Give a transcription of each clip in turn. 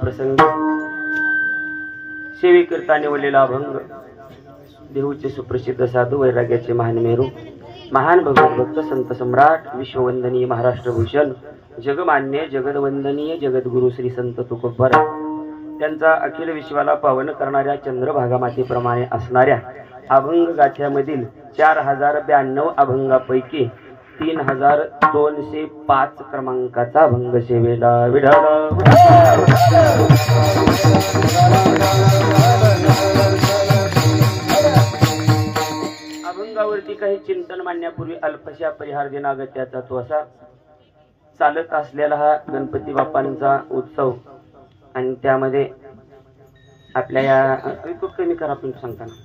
प्रसंगी सेवेकरता निवडलेला अभंग देहूचे सुप्रसिद्ध साधू वैराग्याचे महान मेरू महान भगवत भक्त संत सम्राट विश्ववंदनीय महाराष्ट्र भूषण जगमान्य जगदवंदनीय जगद्गुरु श्री संत तुकोबाराय त्यांचा अखिल विश्वाला पावन करणाऱ्या चंद्रभागा मातेप्रमाणे असणाऱ्या अभंग गाथ्यामधील 4092 अभंगापैकी 3205 क्रमांकाचा अभंग सेवेला विढळ अभंगावरती काही चिंतन मांडण्यापूर्वी अल्पशा परिहार दिनागत्याचा तो असा चालत असलेला हा गणपती बाप्पांचा उत्सव आणि त्यामध्ये आपल्या या कमी करा आपण सांगताना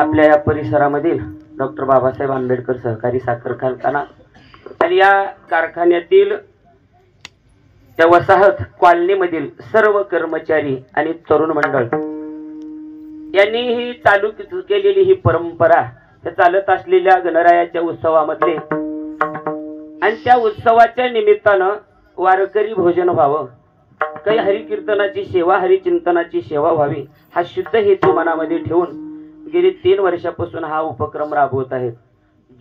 आपल्या या परिसरामधील डॉक्टर बाबासाहेब आंबेडकर सहकारी साखर कारखाना आणि या कारखान्यातील त्या वसाहत कॉलनीमधील सर्व कर्मचारी आणि तरुण मंडळ यांनी ही चालू केलेली ही परंपरा त्या चालत असलेल्या गणरायाच्या उत्सवामध्ये आणि त्या उत्सवाच्या निमित्तानं वारकरी भोजन व्हावं काही हरिकीर्तनाची सेवा हरिचिंतनाची सेवा व्हावी हा शुद्ध हेतू मनामध्ये ठेवून गेली 3 वर्षापासून हा उपक्रम राबवत आहेत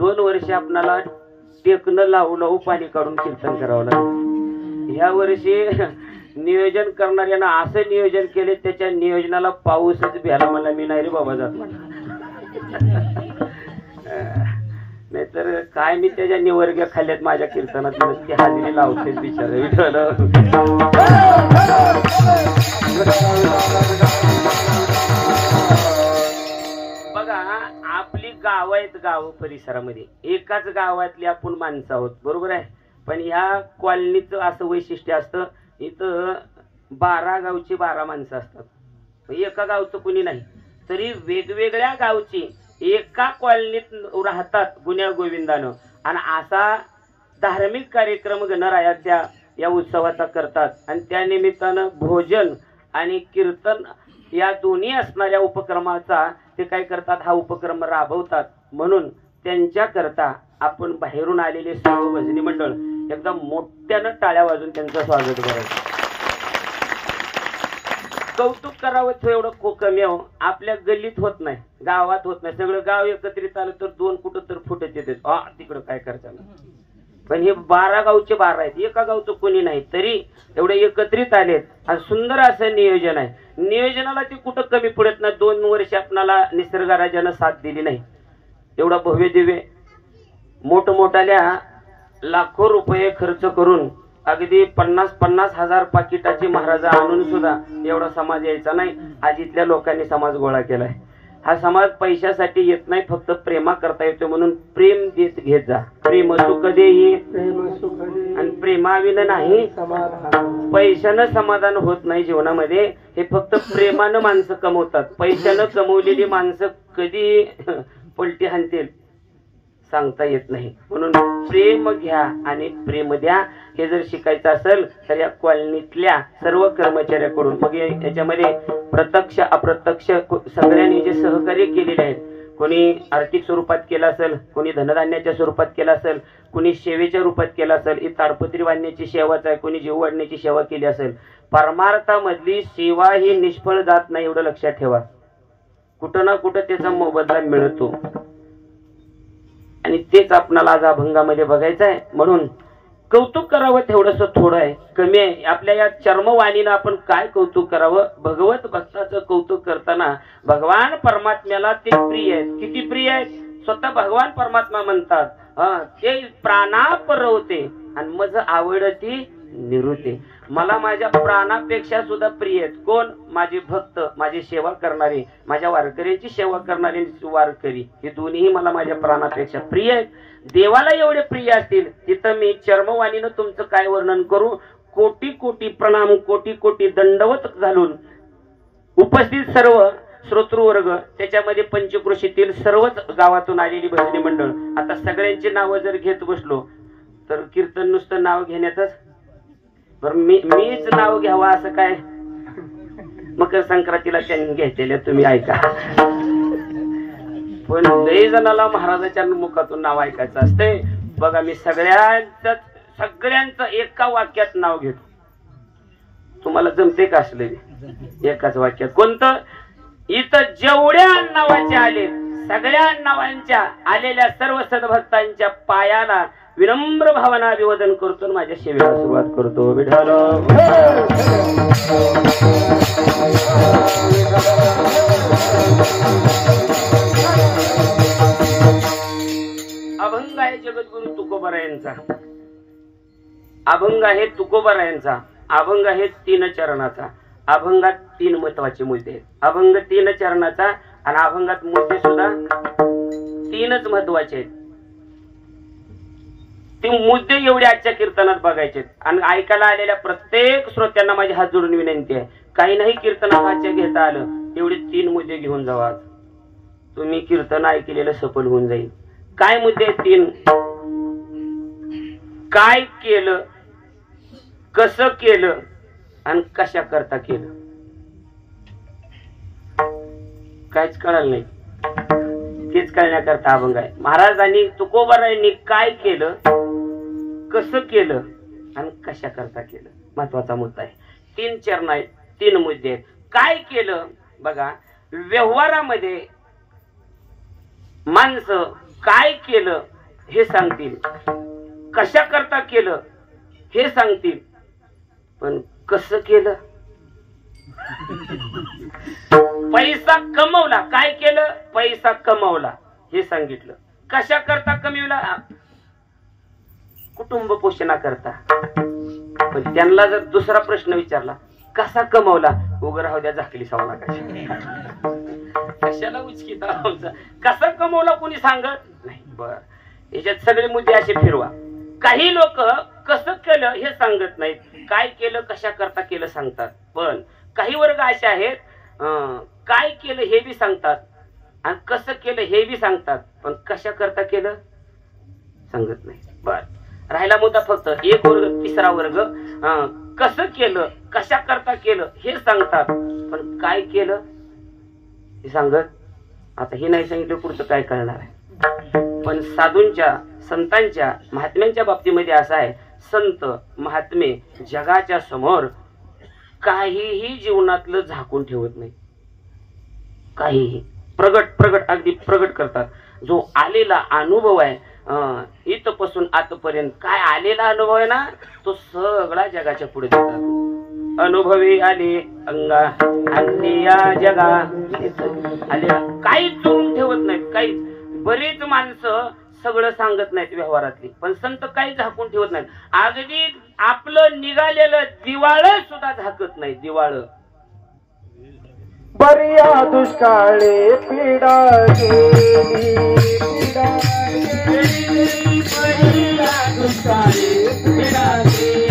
2 वर्ष आपणाला टेकणं लावू पाणी काढून कीर्तन करावं लागलं ह्या वर्षी नियोजन करणाऱ्यांना असं नियोजन केले त्याच्या नियोजनाला पाऊसच भ्याला मला मी नाही रे बाबा जात नाहीतर काय मी त्याच्या निवर्ग्या खाल्ल्यात माझ्या कीर्तनात ते हाजरी लावते बिचारे बघा आपली गाव आहेत गाव परिसरामध्ये एकाच गावातली आपण माणसं आहोत बरोबर आहे पण ह्या कॉलनीचं असं वैशिष्ट्य असतं इथं 12 गावची 12 माणसं असतात एका गावचं कुणी नाही तरी वेगवेगळ्या गावची एका कॉलनीत राहतात गुन्ह्या गोविंदानं आणि असा धार्मिक कार्यक्रम गणरायाच्या या उत्सवाचा करतात आणि त्या निमित्तानं भोजन आणि कीर्तन या दोन्ही असणाऱ्या उपक्रमाचा ते काय करतात हा उपक्रम राबवतात म्हणून त्यांच्या करता आपण बाहेरून आलेले सर्व भजनी मंडळ एकदम मोठ्यानं टाळ्या वाजून त्यांचं स्वागत करायचं कौतुक करावं थोडं कमी हो आपल्या गल्लीत होत नाही गावात होत नाही सगळं गाव एकत्रित आलं तर 2 कुठं तर फुटत येते तिकडं काय करता पण हे 12 गावचे 12 आहेत एका गावचं कोणी नाही तरी एवढे एकत्रित आलेत आणि सुंदर असं नियोजन आहे नियोजनाला ते कुठं कमी पडत नाही 2 वर्ष आपणाला निसर्गराजानं साथ दिली नाही एवढा भव्य दिव्य मोठमोठ्याल्या लाखो रुपये खर्च करून अगदी 50-50 हजार पाकिटाची महाराज आणून सुद्धा एवढा समाज यायचा नाही आज इथल्या लोकांनी समाज गोळा केलाय हा समाज पैशासाठी येत नाही फक्त प्रेमा करता येतो म्हणून प्रेम देत घेत जा प्रेम सुख देही आणि प्रेमाविन नाही पैशानं समाधान होत नाही जीवनामध्ये हे फक्त प्रेमानं माणसं कमवतात पैशानं कमवलेली माणसं कधी पलटी हाणतील सांगता येत नाही म्हणून प्रेम घ्या आणि प्रेम द्या हे जर शिकायचं असेल तर या कॉलनीतल्या सर्व कर्मचाऱ्याकडून मग याच्यामध्ये प्रत्यक्ष अप्रत्यक्ष सगळ्यांनी जे सहकार्य केलेले आहेत कोणी आर्थिक स्वरूपात केलं असेल कोणी धनधान्याच्या स्वरूपात केलं असेल कोणी सेवेच्या रूपात केलं असेल ही ताडपत्री बांधण्याची सेवाच आहे कोणी जीव वाढण्याची सेवा केली असेल परमार्थामधली सेवा ही निष्फळ जात नाही एवढं लक्षात ठेवा कुठं ना कुठं त्याचा मोबदला मिळतो आणि तेच आपणाला आज अभंगामध्ये बघायचं आहे म्हणून कौतुक करावं तेवढंसं थोडं आहे कमी आहे आपल्या या चर्मवाणीनं आपण काय कौतुक करावं भगवत भक्ताचं कौतुक करताना भगवान परमात्म्याला ते प्रिय आहेत किती प्रिय आहेत स्वतः भगवान परमात्मा म्हणतात ते प्राणापरवते आणि मज आवडती निरुते मला माझ्या प्राणापेक्षा सुद्धा प्रिय आहेत कोण माझे भक्त माझी सेवा करणारे माझ्या वारकऱ्यांची सेवा करणारे वारकरी हे दोन्ही मला माझ्या प्राणापेक्षा प्रिय आहेत देवाला एवढे प्रिय असतील तिथं मी चर्मवाणीनं तुमचं काय वर्णन करू कोटी कोटी प्रणाम कोटी कोटी दंडवत घालून उपस्थित सर्व श्रोतृवर्ग त्याच्यामध्ये पंचकृषीतील सर्वच गावातून आलेली भजनी मंडळ आता सगळ्यांची नावं जर घेत बसलो तर कीर्तन नुसतं नाव घेण्यातच बरं मीच नाव घ्यावा असं काय मकर संक्रांतीला त्यांनी घेतलेल्या तुम्ही ऐका पण लई जणाला महाराजाच्या मुखातून नाव ऐकायचं असते बघा मी सगळ्यांचं एका वाक्यात नाव घेतो तुम्हाला जमते का असले एकाच वाक्यात कोणतं? इथं जेवढ्या नावाचे आले सगळ्या नावांच्या आलेल्या सर्व सद्भक्तांच्या पायाला विनम्र भावना अभिवादन करतो, माझ्या सेवेला सुरुवात करतो. विठ्ठल अभंग आहे जगद्गुरु तुकोबारायांचा. अभंग आहे तुकोबारायांचा. अभंग आहे 3 चरणाचा. अभंगात 3 महत्वाचे मुद्दे आहेत. अभंग 3 चरणाचा आणि अभंगात मुद्दे सुद्धा 3च महत्वाचे आहेत. ते मुद्दे एवढे आजच्या कीर्तनात बघायचे आणि ऐकायला आलेल्या प्रत्येक श्रोत्यांना माझी हात जोडून विनंती आहे, काही नाही कीर्तनात आजच्या घेता आलं तेवढे 3 मुद्दे घेऊन जावा. तुम्ही कीर्तन ऐकलेलं सफल होऊन जाईल. काय मुद्दे आहेत 3? काय केलं, कसं केलं आणि कशा करता केलं. काहीच कळलं नाही, तेच कळण्याकरता अभंग आहे. महाराजांनी तुकोबारायांनी काय केलं, कसं केलं आणि कशा करता केलं महत्वाचा मुद्दा आहे. 3 चरण आहेत, 3 मुद्दे आहेत. काय केलं बघा, व्यवहारामध्ये माणसं काय केलं हे सांगतील, कशा करता केलं हे सांगतील, पण कसं केलं. पैसा कमवला, काय केलं, पैसा कमवला हे सांगितलं. कशा करता कमविला, कुटुंब पोषणा करता. पण त्यांना जर दुसरा प्रश्न विचारला, कसा कमवला, उभं राहू द्या झाकली सावला कशाला उचकीता. कसा कमवला कोणी सांगत नाही. बर, याच्यात सगळे मुद्दे असे फिरवा. काही लोक कसं केलं हे सांगत नाहीत, काय केलं कशा करता केलं सांगतात. पण काही वर्ग असे आहेत काय केलं हे बी सांगतात आणि कसं केलं हे बी सांगतात, पण कशा करता केलं सांगत नाही. बर, राहिला मुद्दा फक्त एक वर्ग, तिसरा वर्ग कसं केलं कशा करता केलं हे सांगतात, पण काय केलं हे सांगत. आता हे नाही सांगितलं पुढचं काय करणार आहे. पण साधूंच्या संतांच्या महात्म्यांच्या बाबतीमध्ये असं आहे, संत महात्मे जगाच्या समोर काहीही जीवनातलं झाकून ठेवत नाही. काहीही प्रगट अगदी प्रगट करतात. जो आलेला अनुभव आहे इथपासून आतापर्यंत काय आलेला अनुभव आहे ना, तो सगळा जगाच्या पुढे देतात. अनुभवी आले अंगा अन्य जगा आले, काहीच चोरून ठेवत नाहीत. काही बरीच माणसं सगळं सांगत नाहीत व्यवहारातली, पण संत काही झाकून ठेवत नाहीत. अगदी आपलं निघालेलं दिवाळ सुद्धा झाकत नाही. दिवाळ बरिया दुष्काळे पीडा गेली, बरिया दुष्काळे पीडा गेली.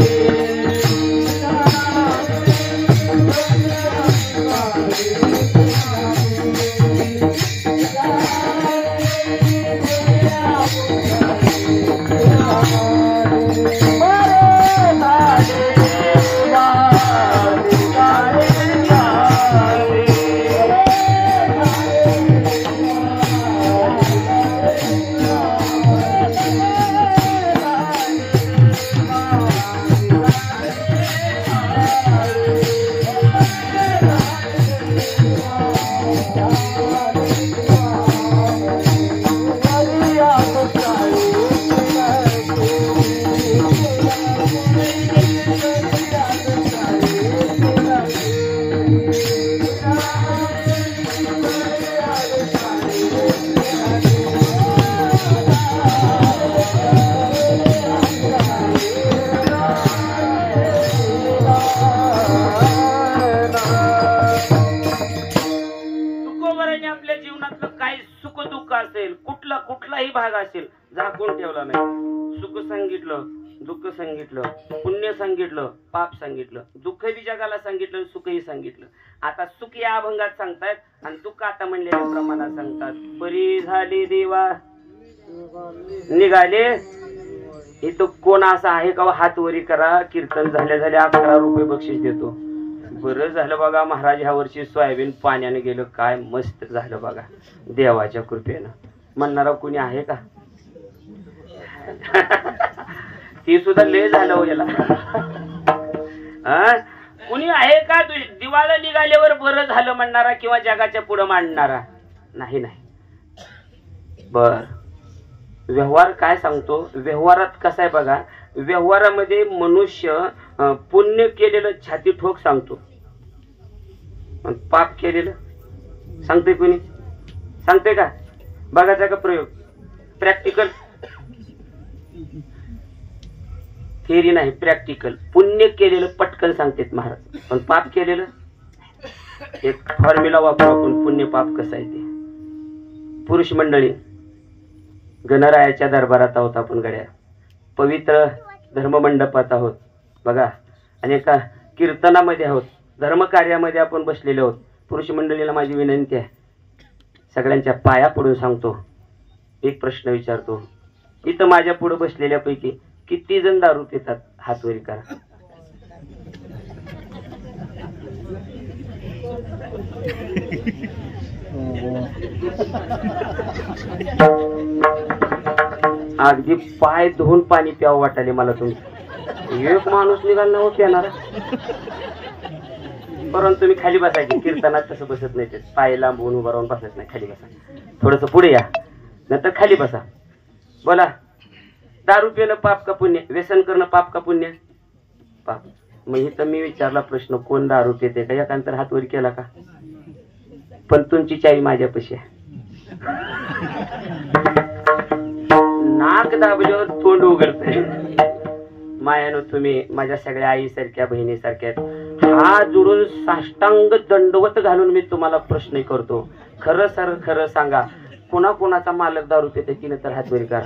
कुठलाही भाग असेल झाकून ठेवला नाही. सुख सांगितलं, दुःख सांगितलं, पुण्य सांगितलं, पाप सांगितलं, दुःख बी जगाला सांगितलं, सुखही सांगितलं. आता सुख या अभंगात सांगतायत आणि दुःख आता म्हणलेल्या प्रमाणात सांगतात. बरी झाली देवा निघाले. इथं कोण असा आहे का हात वरी करा, कीर्तन झाल्या 11 रुपये बक्षीस देतो. बरं झालं बघा, महाराज ह्या वर्षी सोयाबीन पाण्याने गेलं, काय मस्त झालं बघा देवाच्या कृपेनं. म्हणणारा कोणी आहे का? ती सुद्धा लय झालं हो याला. कुणी आहे का दिवाळी निघाल्यावर बरं झालं म्हणणारा किंवा जगाच्या पुढे मांडणारा? नाही नाही. बर, व्यवहार काय सांगतो? व्यवहारात कसं आहे बघा, व्यवहारामध्ये मनुष्य पुण्य केलेलं छाती ठोक सांगतो, पाप केलेलं सांगतोय कुणी? सांगतोय का? बघायचा का प्रयोग? प्रॅक्टिकल, थेरी नाही, प्रॅक्टिकल. पुण्य केलेलं पटकन सांगतेत महाराज, पण पाप केलेलं एक फॉर्म्युला वापरू आपण, पुण्य पाप कसं आहे ते. पुरुष मंडळी, गणरायाच्या दरबारात आहोत आपण, गड्या पवित्र धर्ममंडपात आहोत बघा, आणि एका कीर्तनामध्ये आहोत, धर्मकार्यामध्ये आपण बसलेले आहोत. पुरुष मंडळीला माझी विनंती आहे, सगळ्यांच्या पाया पडून सांगतो, एक प्रश्न विचारतो. इथं माझ्या पुढे बसलेल्यापैकी किती जण दारू पितात? हात वर करा. अगदी पाय धुवून पाणी प्यावं वाटाले मला तुमचं. एक माणूस निघाल ना हो पिणार. परंतु तुम्ही खाली बसायचे, कीर्तनात तसं बसत नाही, ते पाय लांबून उभं राहून बसत नाही, खाली बसा. थोडस पुढे या, नंतर खाली बसा. बोला, दारू पिणं पाप का पुण्य? व्यसन करणं पाप का पुण्य? पाप. मग इथं मी विचारला प्रश्न, कोण दारू पिते का? एकांतर हात वर केला का? पण तुमची चावी माझ्यापाशी आहे. नाक दाबल्यावर तोंड उघडतंय. मायानो, तुम्ही माझ्या सगळ्या आईसारख्या, बहिणीसारख्या, हात जोडून साष्टांग दंडवत घालून मी तुम्हाला प्रश्न करतो, खरं सर खरं सांगा, कोणाचा मालक दारू पिते? तिने तर हात वर करा.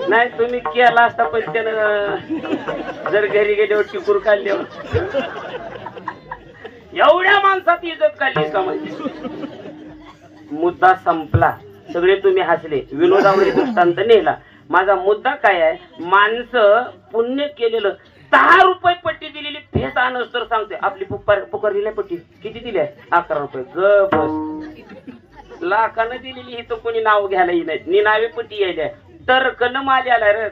नाही, तुम्ही केला असता, पण त्यानं जर घरी गेल्यावर टिकूर काढल्यावर एवढ्या माणसात इज्जत काढली का? म्हणजे मुद्दा संपला. सगळे तुम्ही हसले, विनोदावरील दृष्टांत नेला. माझा मुद्दा काय आहे? माणसं पुण्य केलेलं 10 रुपये पट्टी दिलेली फेस आणस तर सांगते, आपली पुकार दिल्या पट्टी किती दिल्या? 11 रुपये. ग बस, लाखानं दिलेली ही तर कोणी नाव घ्यायलाही नाही. निनावी पट्टी यायला तर कन माझ्या आलाय रे,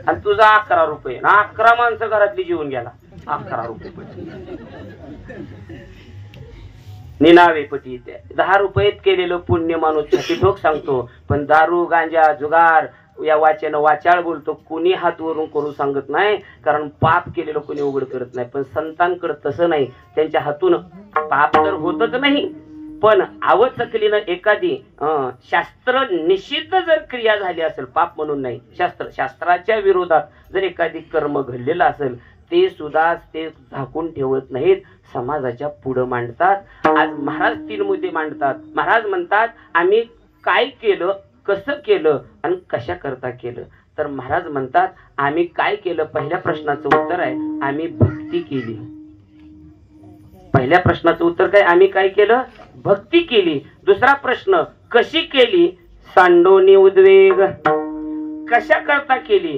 आणि तुझा 11 रुपये. 11 माणसं घरातली जेवून गेला. 11 रुपये पट्टी, निनावे पटी. 10 रुपयात केलेलं पुण्य माणूस छाती ठोक सांगतो, पण दारू, गांजा, जुगार या वाचेनं वाचाळ बोलतो. कुणी हात वरून करू सांगत नाही, कारण पाप केलेलं कोणी उघड करत नाही. पण संतांकडे तसं नाही, त्यांच्या हातून पाप तर होतच नाही, पण आवचकलीनं एखादी शास्त्र निषिद्ध जर क्रिया झाली असेल, पाप म्हणून नाही, शास्त्राच्या विरोधात जर एखादी कर्म घडलेलं असेल, ते सुद्धा ते झाकून ठेवत नाहीत, समाजाच्या पुढे मांडतात. आज महाराज 3 मुद्दे मांडतात. महाराज म्हणतात, आम्ही काय केलं, कसं केलं आणि कशा करता केलं. तर महाराज म्हणतात, आम्ही काय केलं? पहिल्या प्रश्नाचं उत्तर आहे, आम्ही भक्ती केली. पहिल्या प्रश्नाचं उत्तर काय? आम्ही काय केलं? भक्ती केली. दुसरा प्रश्न, कशी केली? सांडोनी उद्वेग. कशा करता केली?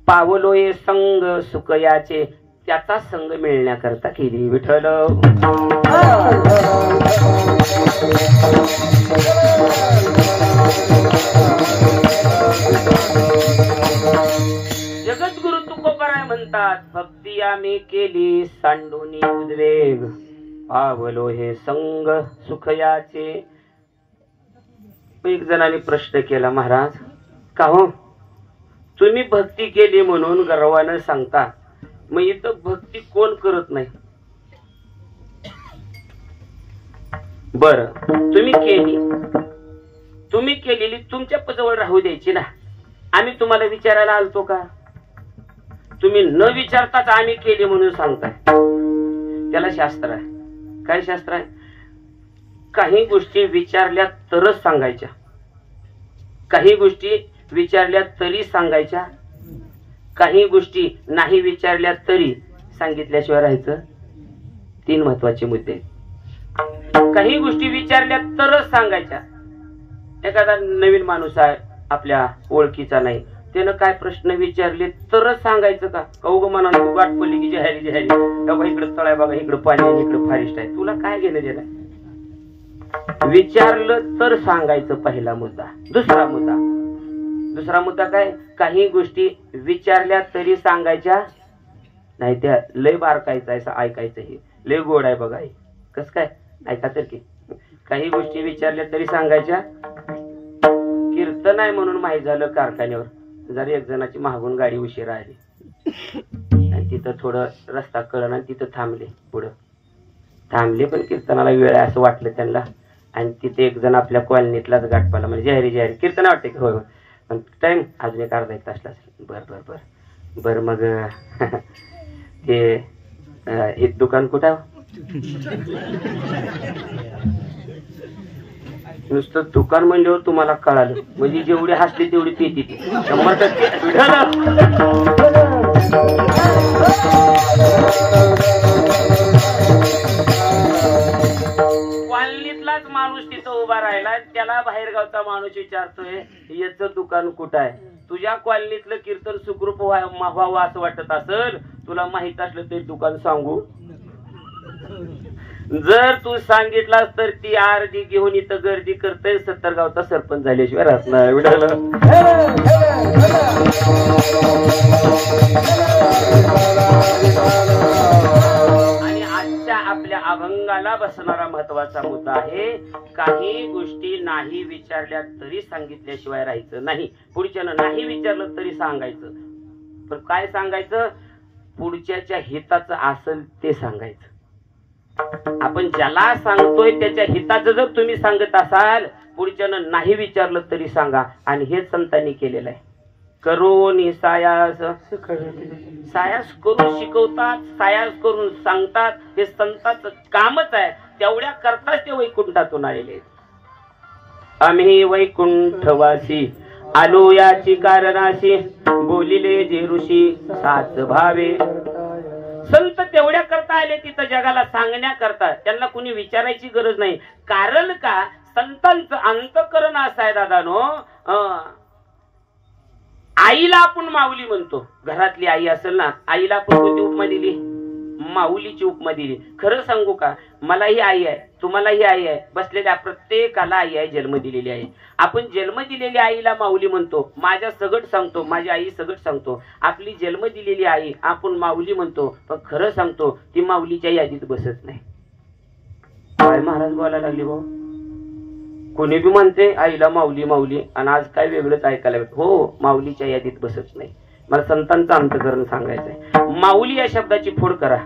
पावलोये संग सुकयाचे, त्याचा संग मिळण्याकरता केली. विठ्ठल जगद्गुरु तुकोबाराय म्हणतात, भक्ती आम्ही केली सांडोनी उद्वेग, पावलो हे संग सुखयाचे. एक जणांनी प्रश्न केला, महाराज का हो तुम्ही भक्ती केली म्हणून गर्वानं सांगता, मग इथं भक्ती कोण करत नाही? बर, तुम्ही केलेली तुमच्या जवळ राहू द्यायची ना. आम्ही तुम्हाला विचारायला आलतो का? तुम्ही न विचारताच आम्ही केली म्हणून सांगताय. त्याला शास्त्र आहे. काय शास्त्र आहे? काही गोष्टी विचारल्या तरच सांगायच्या, काही गोष्टी विचारल्या तरी सांगायच्या, काही गोष्टी नाही विचारल्या तरी सांगितल्याशिवाय राहायचं. 3 महत्वाचे मुद्दे. काही गोष्टी विचारल्या तरच सांगायच्या. एखादा नवीन माणूस आहे, आपल्या ओळखीचा नाही, त्यानं काय प्रश्न विचारले तरच सांगायचं का? कौग म्हणा गाठ पडली की जहारी बाबा, इकडे तळ आहे बघा, इकडे पाणी आहे, इकडे फॉरेस्ट आहे, तुला काय घेणं देणं? विचारलं तर सांगायचं, पहिला मुद्दा. दुसरा मुद्दा, दुसरा मुद्दा काय, काही गोष्टी विचारल्या तरी सांगायच्या नाही, त्या लय बारकायचं आहे ऐकायचं. हे लय गोड आहे बघा. हे कस काय ऐका तर की, काही गोष्टी विचारल्या तरी सांगायच्या. कीर्तन आहे म्हणून माहीत झालं कारखान्यावर, जर एक जणाची मागून गाडी उशिरा आली आणि तिथं थोडं रस्ता कळलं आणि तिथं थांबले. पुढं थांबले पण कीर्तनाला वेळ आहे असं वाटलं त्यांना. आणि तिथे एक जण आपल्या कॉलनीतलाच गाठ पाला, म्हणजे जाहिरी कीर्तन वाटते की होय, पण टाइम अजून एक अर्धा 1 तास लागेल. बर मग ते हे दुकान कुठं आहे? नुसतं दुकान म्हणल्यावर तुम्हाला कळालं, म्हणजे जेवढी हसली तेवढी पिती ती 100%. कॉलनीतलाच माणूस तिथं उभा राहिला, त्याला बाहेरगावचा माणूस विचारतोय याचं दुकान कुठं आहे? तुझ्या कॉलनीतलं कीर्तन सुखरूप व्हावं असं वाटत असेल, तुला माहित असलं तरी दुकान सांगू? जर तू सांगितलास तर ती आरती घेऊन इथं गर्दी करते, 70 गावचा सरपंच झाल्याशिवाय राहत नाही. आणि आजच्या आपल्या अभंगाला बसणारा महत्वाचा मुद्दा आहे, काही गोष्टी नाही विचारल्या तरी सांगितल्याशिवाय राहायचं नाही. पुढच्यानं नाही विचारलं तरी सांगायचं. पण काय सांगायचं? पुढच्याच्या हिताचं असेल ते सांगायचं. आपण ज्याला सांगतोय त्याच्या हिताचं जर तुम्ही सांगत असाल, पुढच्यानं नाही विचारलं तरी सांगा. आणि हेच संतांनी केलेलं आहे. करून सायास करून शिकवतात, सायास करून सांगतात. हे संतांचं कामच आहे. तेवढ्या करताच ते वैकुंठातून आलेले. आम्ही वैकुंठवासी आलो याची कारणाशी, बोलिले जे ऋषी साच भावे. संत तेवढ्या करता आले तिथं जगाला सांगण्याकरता, त्यांना कुणी विचारायची गरज नाही. कारण का? संतांचं अंतःकरण असं आहे दादानो. आईला आपण माऊली म्हणतो. घरातली आई असेल ना, आईला आपण कोणती उपमा दिली? माऊलीची उपमा दिली. खरं सांगू का, मलाही आई आहे, तुम्हालाही आई आहे, बसलेल्या प्रत्येकाला आई आहे, जन्म दिलेली आहे. आपण जन्म दिलेली आईला माऊली म्हणतो. माझ्या सगट सांगतो, माझी आई सगट सांगतो. आपली जन्म दिलेली आई आपण माऊली म्हणतो, पण खरं सांगतो ती माऊलीच्या यादीत बसत नाही. काय महाराज बोलायला लागले भाऊ? कोणी बी म्हणते आईला माऊली माऊली, आणि आज काय वेगळंच ऐकायला भेट. हो, माऊलीच्या यादीत बसत नाही. मला संतांचं अंतःकरण सांगायचंय. माऊली या शब्दाची फोड करा.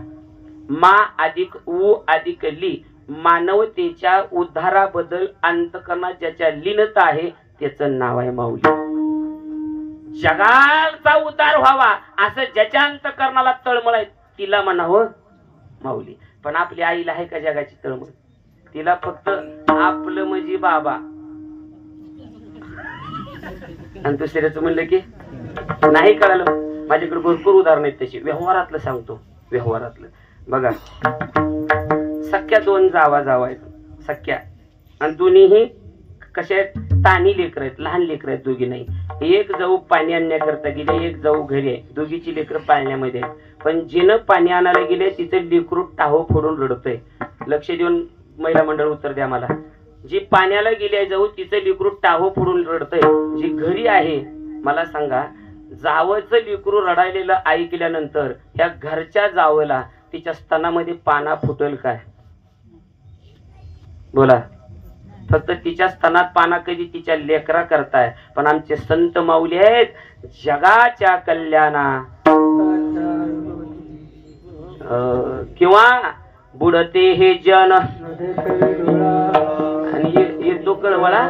मा अधिक उ अधिक ली. मानवतेच्या उद्धाराबद्दल अंतःकरणात ज्याच्या लीनता आहे त्याचं नाव आहे माऊली. जगाचा उद्धार व्हावा असं ज्याच्या अंतःकरणाला तळमळ आहे तिला म्हणावं माऊली. पण आपल्या आईला आहे का जगाची तळमळ? तिला फक्त आपलं म्हणजे बाबा, आणि दुसऱ्याचं म्हणलं की नाही कळालं. माझ्याकडे भरपूर उदाहरण आहेत तशी. व्यवहारातलं सांगतो. व्यवहारातलं बघा, सख्या 2 जावा आहेत. सख्या, आणि दोन्हीही कशा आहेत? तानी लेकर आहेत, लहान लेकर आहेत दोघी. नाही, एक जाऊ पाणी आणण्याकरता गेले, एक जाऊ घरी आहे. दोघीची लेकर पाळण्यामध्ये आहेत. पण जिनं पाणी आणायला गेले तिचं लेकरू टाहो फोडून रडतंय. लक्ष देऊन महिला मंडळ उत्तर द्या मला. जी पाण्याला गेली आहे जाऊ, तिचं लेकरू टाहो फोडून रडतंय. जी घरी आहे, मला सांगा, जावचं लेकरू रडायलेलं ऐकल्यानंतर ह्या घरच्या जावला तिच्या स्तनामध्ये पाना फुटेल काय? बोला. फक्त तिच्या स्तनात पाना कधी तिच्या लेकरा करताय. पण आमचे संत माऊली आहेत जगाच्या कल्याणा किंवा बुडते हे जन, आणि येतो कळवळा.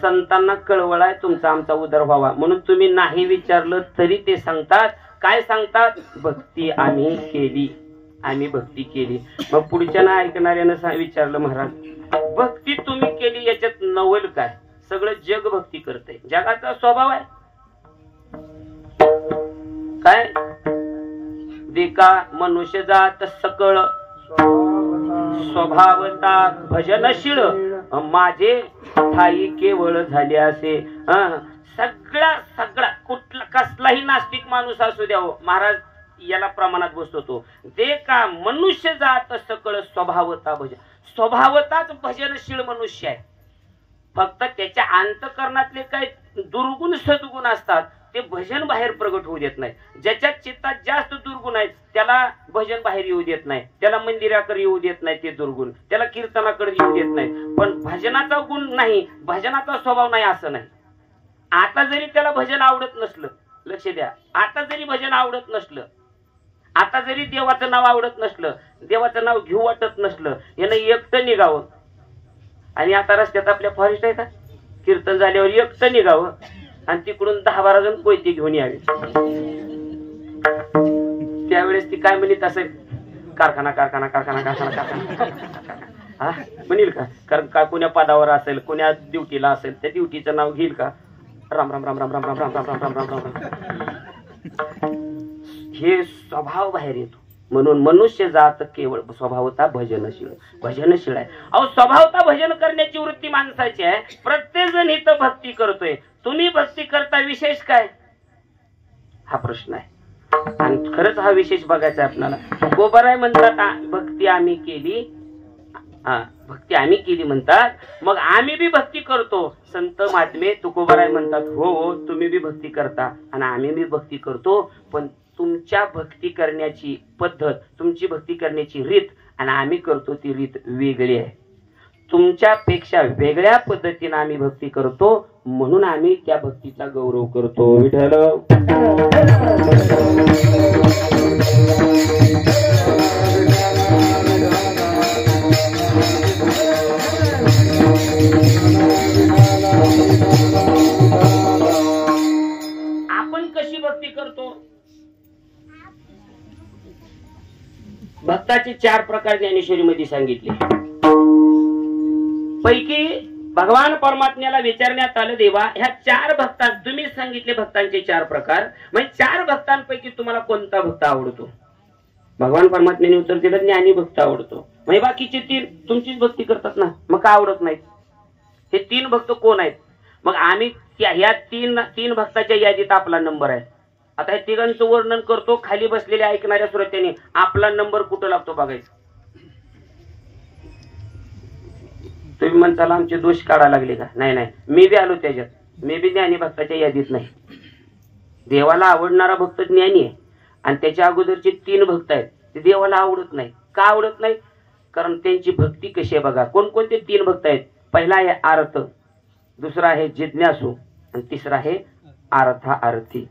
संतांना कळवळा आहे तुमचा आमचा उद्धार व्हावा म्हणून. तुम्ही नाही विचारलं तरी ते सांगतात. काय सांगतात? भक्ती आम्ही केली, आम्ही भक्ती केली. मग पुढच्या ऐकणाऱ्यानं विचारलं, महाराज भक्ती तुम्ही केली याच्यात नवल काय? सगळं जग भक्ती करते. जगाचा स्वभाव आहे काय? देखा मनुष्य जात सकळ स्वभावता भजनशील, माझे ठाई केवळ झाले असे. सगळा कुठला कसलाही नास्तिक माणूस असू द्या हो, महाराज याला प्रमाणात बसतो तो. ते का मनुष्य जात सकळ स्वभावता भजन. स्वभावताच भजनशील मनुष्य आहे. फक्त त्याच्या अंतःकरणातले काही दुर्गुण सद्गुण असतात ते भजन बाहेर प्रगट होऊ देत नाही. ज्याच्या चित्तात जास्त दुर्गुण आहेत त्याला भजन बाहेर येऊ देत नाही, त्याला मंदिराकडे येऊ देत नाही ते दुर्गुण, त्याला कीर्तनाकडे येऊ देत नाही. पण भजनाचा गुण नाही, भजनाचा स्वभाव नाही असं नाही. आता जरी त्याला भजन आवडत नसलं, लक्ष द्या, आता जरी भजन आवडत नसलं, आता जरी देवाचं नाव आवडत नसलं, देवाचं नाव घेऊ वाटत नसलं, यानं एकटं निघावं. आणि आता रस्त्यात आपल्या फॉरेस्ट आहे का, कीर्तन झाल्यावर एकटं निघावं आणि तिकडून 10-12 जण कोयते घेऊन यावे. त्यावेळेस ती काय म्हणत असेल, कारखाना कारखाना कारखाना कारखाना कारखाना हा म्हणील का? कारण काय कोण्या पदावर असेल, कोण्या ड्युटीला असेल, त्या ड्युटीचं नाव घेईल का? राम राम राम राम राम राम राम राम राम राम राम राम. हे स्वभाव बाहेर येतो. म्हणून मनुष्य जात केवळ स्वभावता भजनशीळ, भजनशीळ आहे. अहो स्वभावता भजन करण्याची वृत्ती माणसाची आहे. प्रत्येक जण इथं भक्ती करतोय, तुम्ही भक्ती करता विशेष काय हा प्रश्न आहे. आणि खरंच हा विशेष बघायचा आहे आपल्याला. तुकोबाराय म्हणतात भक्ती आम्ही केली, भक्ती आम्ही केली म्हणतात, मग आम्ही बी भक्ती करतो. संत महात्मे तुकोबाराय म्हणतात हो हो तुम्ही बी भक्ती करता आणि आम्ही बी भक्ती करतो, पण तुमच्या भक्ती करण्याची पद्धत, तुमची भक्ती करण्याची रीत आणि आम्ही करतो ती रीत वेगळी आहे. तुमच्यापेक्षा वेगळ्या पद्धतीने आम्ही भक्ती करतो, म्हणून आम्ही त्या भक्तीचा गौरव करतो. विठ्ठल आपण कशी भक्ती करतो? भक्ताचे 4 प्रकार ज्ञानेश्वरी मध्ये सांगितले. पैकी भगवान परमात्म्याला विचारण्यात आलं, देवा ह्या 4 भक्तां तुम्ही सांगितले भक्तांचे 4 प्रकार, म्हणजे 4 भक्तांपैकी तुम्हाला कोणता भक्त आवडतो? भगवान परमात्म्याने उत्तर दिलं ज्ञानी भक्त आवडतो. म्हणजे बाकीचे 3 तुमचीच भक्ती करतात ना, मग का आवडत नाहीत? हे 3 भक्त कोण आहेत? मग आम्ही ह्या 3 भक्ताच्या यादीत आपला नंबर आहे. आता हे तिघांचं वर्णन करतो, खाली बसलेल्या ऐकणाऱ्या श्रोत्यांनी आपला नंबर कुठं लागतो बघायचं. तुम्ही म्हणताल आमचे दोष काढायला लागले का? नाही नाही, मी बी आलो त्याच्यात, मी बी ज्ञानी भक्ताच्या यादीत नाही. देवाला आवडणारा भक्त ज्ञानी आहे आणि त्याच्या अगोदरचे 3 भक्त आहेत ते देवाला आवडत नाही. का आवडत नाही? कारण त्यांची भक्ती कशी आहे बघा. कोणकोणते 3 भक्त आहेत? पहिला आहे आर्त, दुसरा आहे जिज्ञासू आणि तिसरा आहे आर्था आरती.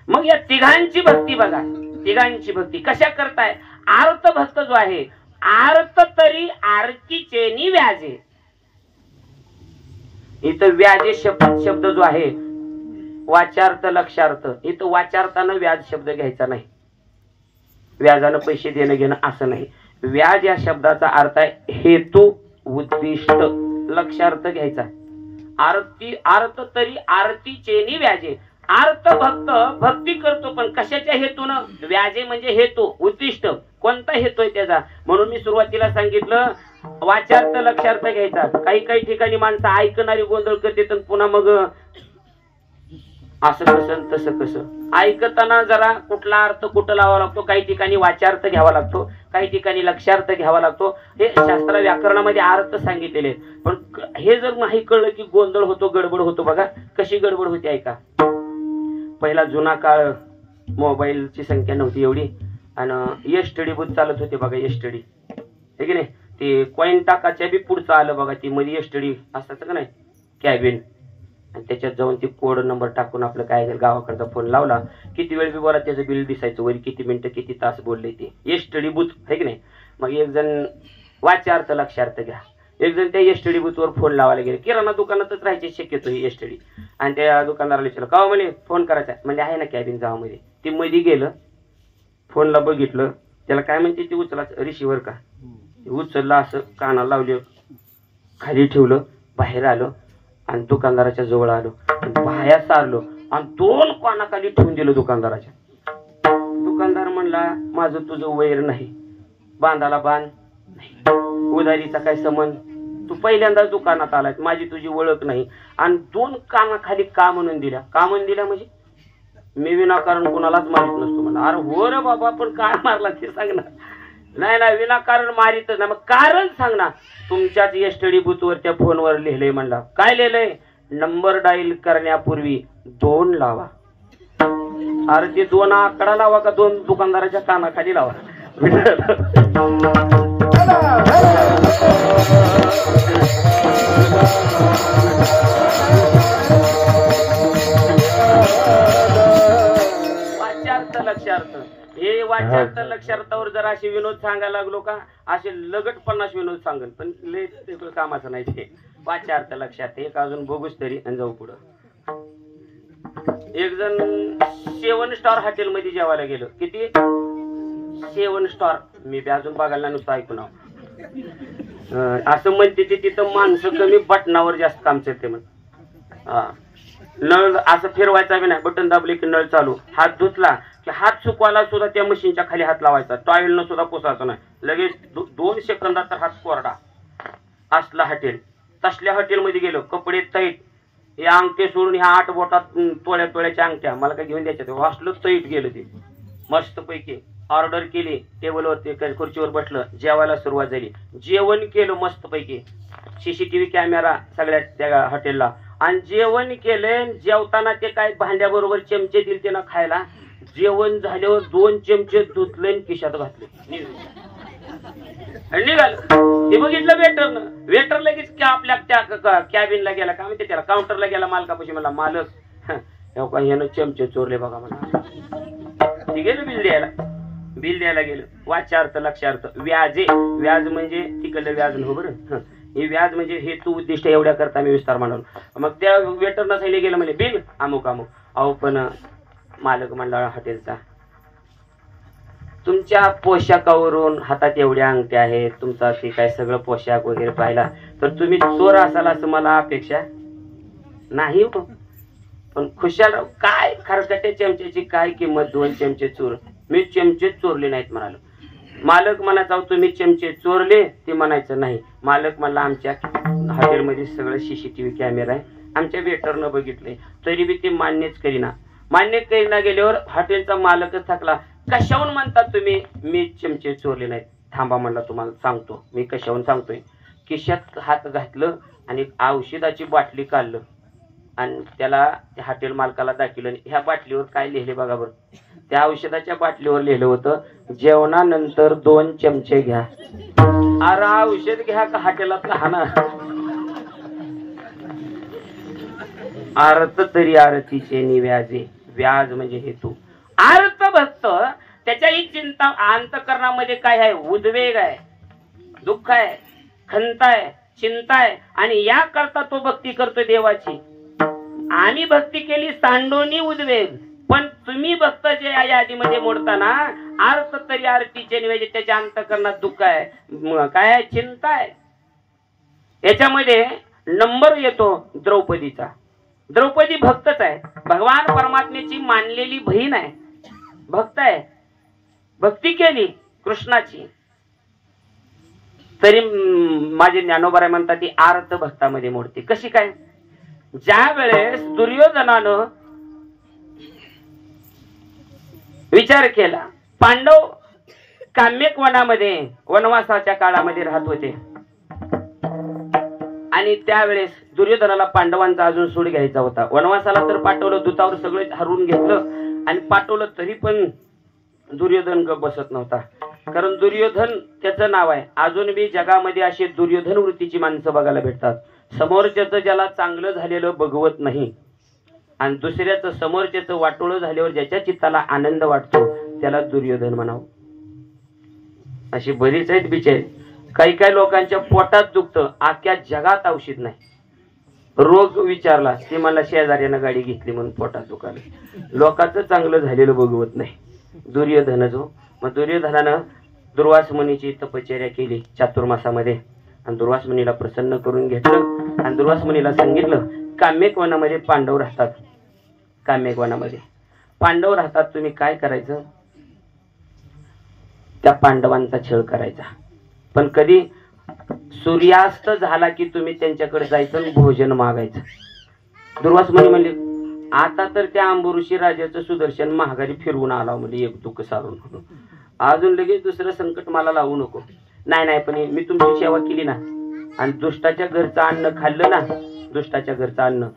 मग या तिघांची भक्ती बघा, तिघांची भक्ती कशा करताय? आर्त भक्त जो आहे, आर्त तरी आरतीचे नि व्याजे. इथं व्याजे शब्द जो आहे वाचार्थ लक्षार्थ, इथं वाचार्थानं व्याज शब्द घ्यायचा नाही, व्याजानं पैसे देणं घेणं असं नाही. व्याज या शब्दाचा अर्थ आहे हेतू उद्दिष्ट, लक्षार्थ घ्यायचा. आरती आर्त तरी आरतीचे नि व्याजे. आर्त भक्त भक्ती करतो पण कशाच्या हेतूनं? व्याजे म्हणजे हेतू, उद्दिष्ट, कोणता हेतू आहे त्याचा. म्हणून मी सुरुवातीला सांगितलं वाचार्थ लक्षार्थ घ्यायचा. काही ठिकाणी माणसं ऐकणारी गोंधळ करते तर पुन्हा मग असं कसं तसं कसं. ऐकताना जरा कुठला अर्थ कुठं लावावा लागतो, काही ठिकाणी वाचार्थ घ्यावा लागतो, काही ठिकाणी लक्षार्थ घ्यावा लागतो. हे शास्त्र व्याकरणामध्ये अर्थ सांगितलेले आहेत. पण हे जर नाही कळलं की गोंधळ होतो, गडबड होतो. बघा कशी गडबड होती ऐका. पहिला जुना काळ, मोबाईलची संख्या नव्हती एवढी आणि एसटीडी बूथ चालत होते बघा. एसटीडी हे की नाही, ते कॉईन टाकाच्या बी पुढचं आलं बघा. ती मध्ये एसटीडी असतात का नाही, कॅबिन, आणि त्याच्यात जाऊन ती कोड नंबर टाकून आपलं काय गावाकडचा फोन लावला, किती वेळ बी बोला त्याचं बिल दिसायचं, वर किती मिनिटं किती तास बोलले ते. एसटीडी बूथ आहे की नाही. मग एक जण वाचार्थ लक्षार्थ घ्या, एक जण त्या एसटीडी बूथवर फोन लावायला गेले. किराणा दुकानातच राहायचे शक्यतो ही एसटीडी. आणि त्या दुकानदाराला विचारलं का म्हणे फोन करायचा? म्हणजे आहे ना कॅबिन जावा मध्ये. ती मध्ये गेलं, फोनला बघितलं, त्याला काय म्हणते ती उचला रिसिव्हर का, उचलला, असं कानाला लावलं, खाली ठेवलं, बाहेर आलो आणि दुकानदाराच्या जवळ आलो, बाहेर सारलो आणि 2 कानाखाली ठेवून दिलं दुकानदाराच्या. दुकानदार म्हणला माझं तुझं वैर नाही, बांधाला बांध नाही, उधारीचा काय संबंध, तू पहिल्यांदाच दुकानात आलाय, माझी तुझी ओळख नाही आणि 2 कानाखाली का म्हणून दिल्या? का म्हणून दिल्या म्हणजे मी विनाकारण कोणालाच मारित नसतो म्हणा. अरे हो रे बाबा, पण काय मारला ते सांग ना. नाही नाही, विनाकारण मारित ना. मग कारण सांग ना. तुमच्याच एसटीडी बूथवर त्या फोनवर लिहिलंय म्हणला. काय लिहिलंय? नंबर डायल करण्यापूर्वी 2 लावा. अरे ते 2 आकडा लावा का 2 दुकानदाराच्या कानाखाली लावा? वाच्यार्थ लक्षार्थ. हे वाच्यार्थ लक्षार्थावर जर असे विनोद सांगायला लागलो का असे लगट 50 विनोद सांगेल, पण लय ते कामाचं नाही ते. वाच्यार्थ लक्षार्थ एक अजून बघूच तरी आणि जाऊ पुढं. एक जण 7 स्टार हॉटेल मध्ये जेवायला गेलो. किती? 7 स्टार. मी बी अजून बघायला नुसतं ऐकून असं म्हणते ते. तिथं माणसं कमी, बटनावर जास्त काम चालते म्हण. नळ असं फिरवायचा बी नाही, बटन दाबले की नळ चालू. हात धुतला की हात सुकवायला सुद्धा त्या मशीनच्या खाली हात लावायचा. टॉयलनं सुद्धा पुसायचा नाही. लगेच 2 सेकंदात तर हात कोरडा. असला हॉटेल. तसल्या हॉटेलमध्ये गेलो. कपडे तैट. हे अंगठे सोडून ह्या 8 बोटात तोळ्याच्या अंगठ्या मला काय घेऊन द्यायच्या. वाचलं तैट गेलं ते मस्त पैकी. ऑर्डर केली. टेबलवर खुर्चीवर बसलं. जेवायला सुरुवात झाली. जेवण केलं मस्त पैकी. सीसीटीव्ही कॅमेरा सगळ्या त्या हॉटेलला. आणि जेवण केलं. जेवताना ते काय भांड्याबरोबर चमचे दिले ते ना खायला. जेवण झाल्यावर 2 चमचे धुतले आणि खिशात घातले. निघाल. हे बघितलं वेटरनं. वेटर लगेच आपल्या त्या कॅबिनला गेला, काय म्हणते त्याला, काउंटरला गेला. मालकापाशी मला, मालक यानं चमचे चोरले बघा मला. ते गेलं बिल द्यायला गेलं. वाच्यार्थ लक्षार्थ. व्याजे. व्याज म्हणजे तिकडलं व्याज हो बरं. हे व्याज म्हणजे हेतू उद्दिष्ट एवढ्या करता मी विस्तार मांडवलं. मग त्या वेटरना सांगितले गेलं म्हणजे बिल अमुक अमुक. अहो पण मालक म्हणला हॉटेलचा, तुमच्या पोशाखावरून हातात एवढ्या अंगठ्या आहेत, तुमचा ते काय सगळं पोशाख वगैरे पाहिला तर तुम्ही चोर असाल असं मला अपेक्षा नाही हो. पण खुशाल काय खरकट्या चमच्याची काय किंमत? 2 चमचे चोर. मी चमचे चोरले नाहीत म्हणालो. मालक म्हणायचा तुम्ही चमचे चोरले, ते म्हणायचं नाही. मालक म्हणला आमच्या हॉटेलमध्ये सगळं सीसीटीव्ही कॅमेरा आहे, आमच्या वेटरनं बघितलंय, तरी बी ते मान्यच करीना. मान्य करीना गेल्यावर हॉटेलचा मालकच थकला. कशाहून म्हणतात तुम्ही मी चमचे चोरले नाहीत? थांबा म्हणला तुम्हाला सांगतो. मी कशाहून सांगतोय. खिशात हात घातलं आणि औषधाची बाटली काढलं आणि त्याला त्या हॉटेल मालकाला दाखवलं. ह्या बाटलीवर काय लिहिले बघा बरं. त्या औषधाच्या बाटलीवर लिहिलं होतं जेवणानंतर 2 चमचे घ्या. अरे औषध घ्या का हॉटेलात हाना? अर्थ तरी आरतीचे निव्याजे. व्याज म्हणजे हेतू. अर्थ भक्त त्याच्या ही चिंता अंतःकरणामध्ये काय आहे? उद्वेग आहे, दुःख आहे, खंत आहे, चिंता आहे. आणि या करता तो भक्ती करतोय देवाची. आम्ही भक्ती केली सांडोनी उद्वेग. पण तुम्ही भक्त जे या यादीमध्ये मोडताना अर्थ तरी आरतीचे निवेदन. त्याच्या अंतःकरणात दुःख आहे, काय आहे? चिंता आहे. याच्यामध्ये नंबर येतो द्रौपदीचा. द्रौपदी भक्तच आहे, भगवान परमात्म्याची मानलेली बहीण आहे, भक्त आहे. भक्ती केली कृष्णाची तरी माझे ज्ञानोबा म्हणतात ती आर्त भक्तामध्ये मोडते. कशी काय? ज्या वेळेस दुर्योधनानं विचार केला, पांडव काम्यक वनामध्ये वनवासाच्या काळामध्ये राहत होते आणि त्यावेळेस दुर्योधनाला पांडवांचा अजून सूड घ्यायचा होता. वनवासाला तर पाठवलं, दूतावर सगळे हरवून घेतलं आणि पाठवलं तरी पण दुर्योधन गप बसत नव्हता. कारण दुर्योधन त्याचं नाव आहे. अजून बी जगामध्ये अशी दुर्योधन वृत्तीची माणसं बघायला भेटतात. समोरच्याचं ज्याला चांगलं झालेलं बघवत नाही आणि दुसऱ्याचं समोरच्याचं वाटोळं झाल्यावर ज्याच्या चित्ताला आनंद वाटतो त्याला दुर्योधन म्हणावं. अशी बरीच आहेत बिचारी. काही लोकांच्या पोटात दुखतं, अख्ख्या जगात औषध नाही. रोग विचारला ते मला शेजाऱ्यानं गाडी घेतली म्हणून पोटात दुखाले. लोकांचं चांगलं झालेलं बघवत नाही. दुर्योधन जो. मग दुर्योधनानं दुर्वास मुनीची तपश्चर्या केली चातुर्मासामध्ये आणि दुर्वास मुनीला प्रसन्न करून घेतलं आणि दुर्वास मुनीला सांगितलं काम्यक वनामध्ये पांडव राहतात. काम्यक वनामध्ये पांडव राहतात. तुम्ही काय करायचं? त्या पांडवांचा छळ करायचा. पण कधी सूर्यास्त झाला की तुम्ही त्यांच्याकडे जायचं आणि भोजन मागायचं. दुर्वास मुनी म्हणले आता तर त्या अंबुऋषी राजाचं सुदर्शन महागारी फिरवून आला म्हणजे एक दुःख सारून. अजून लगेच दुसरं संकट मला लावू नको. नाही नाही, पण मी तुमची सेवा केली ना आणि दुष्टाच्या घरचं अन्न खाल्लं ना, दुष्टाच्या घरचं अन्न,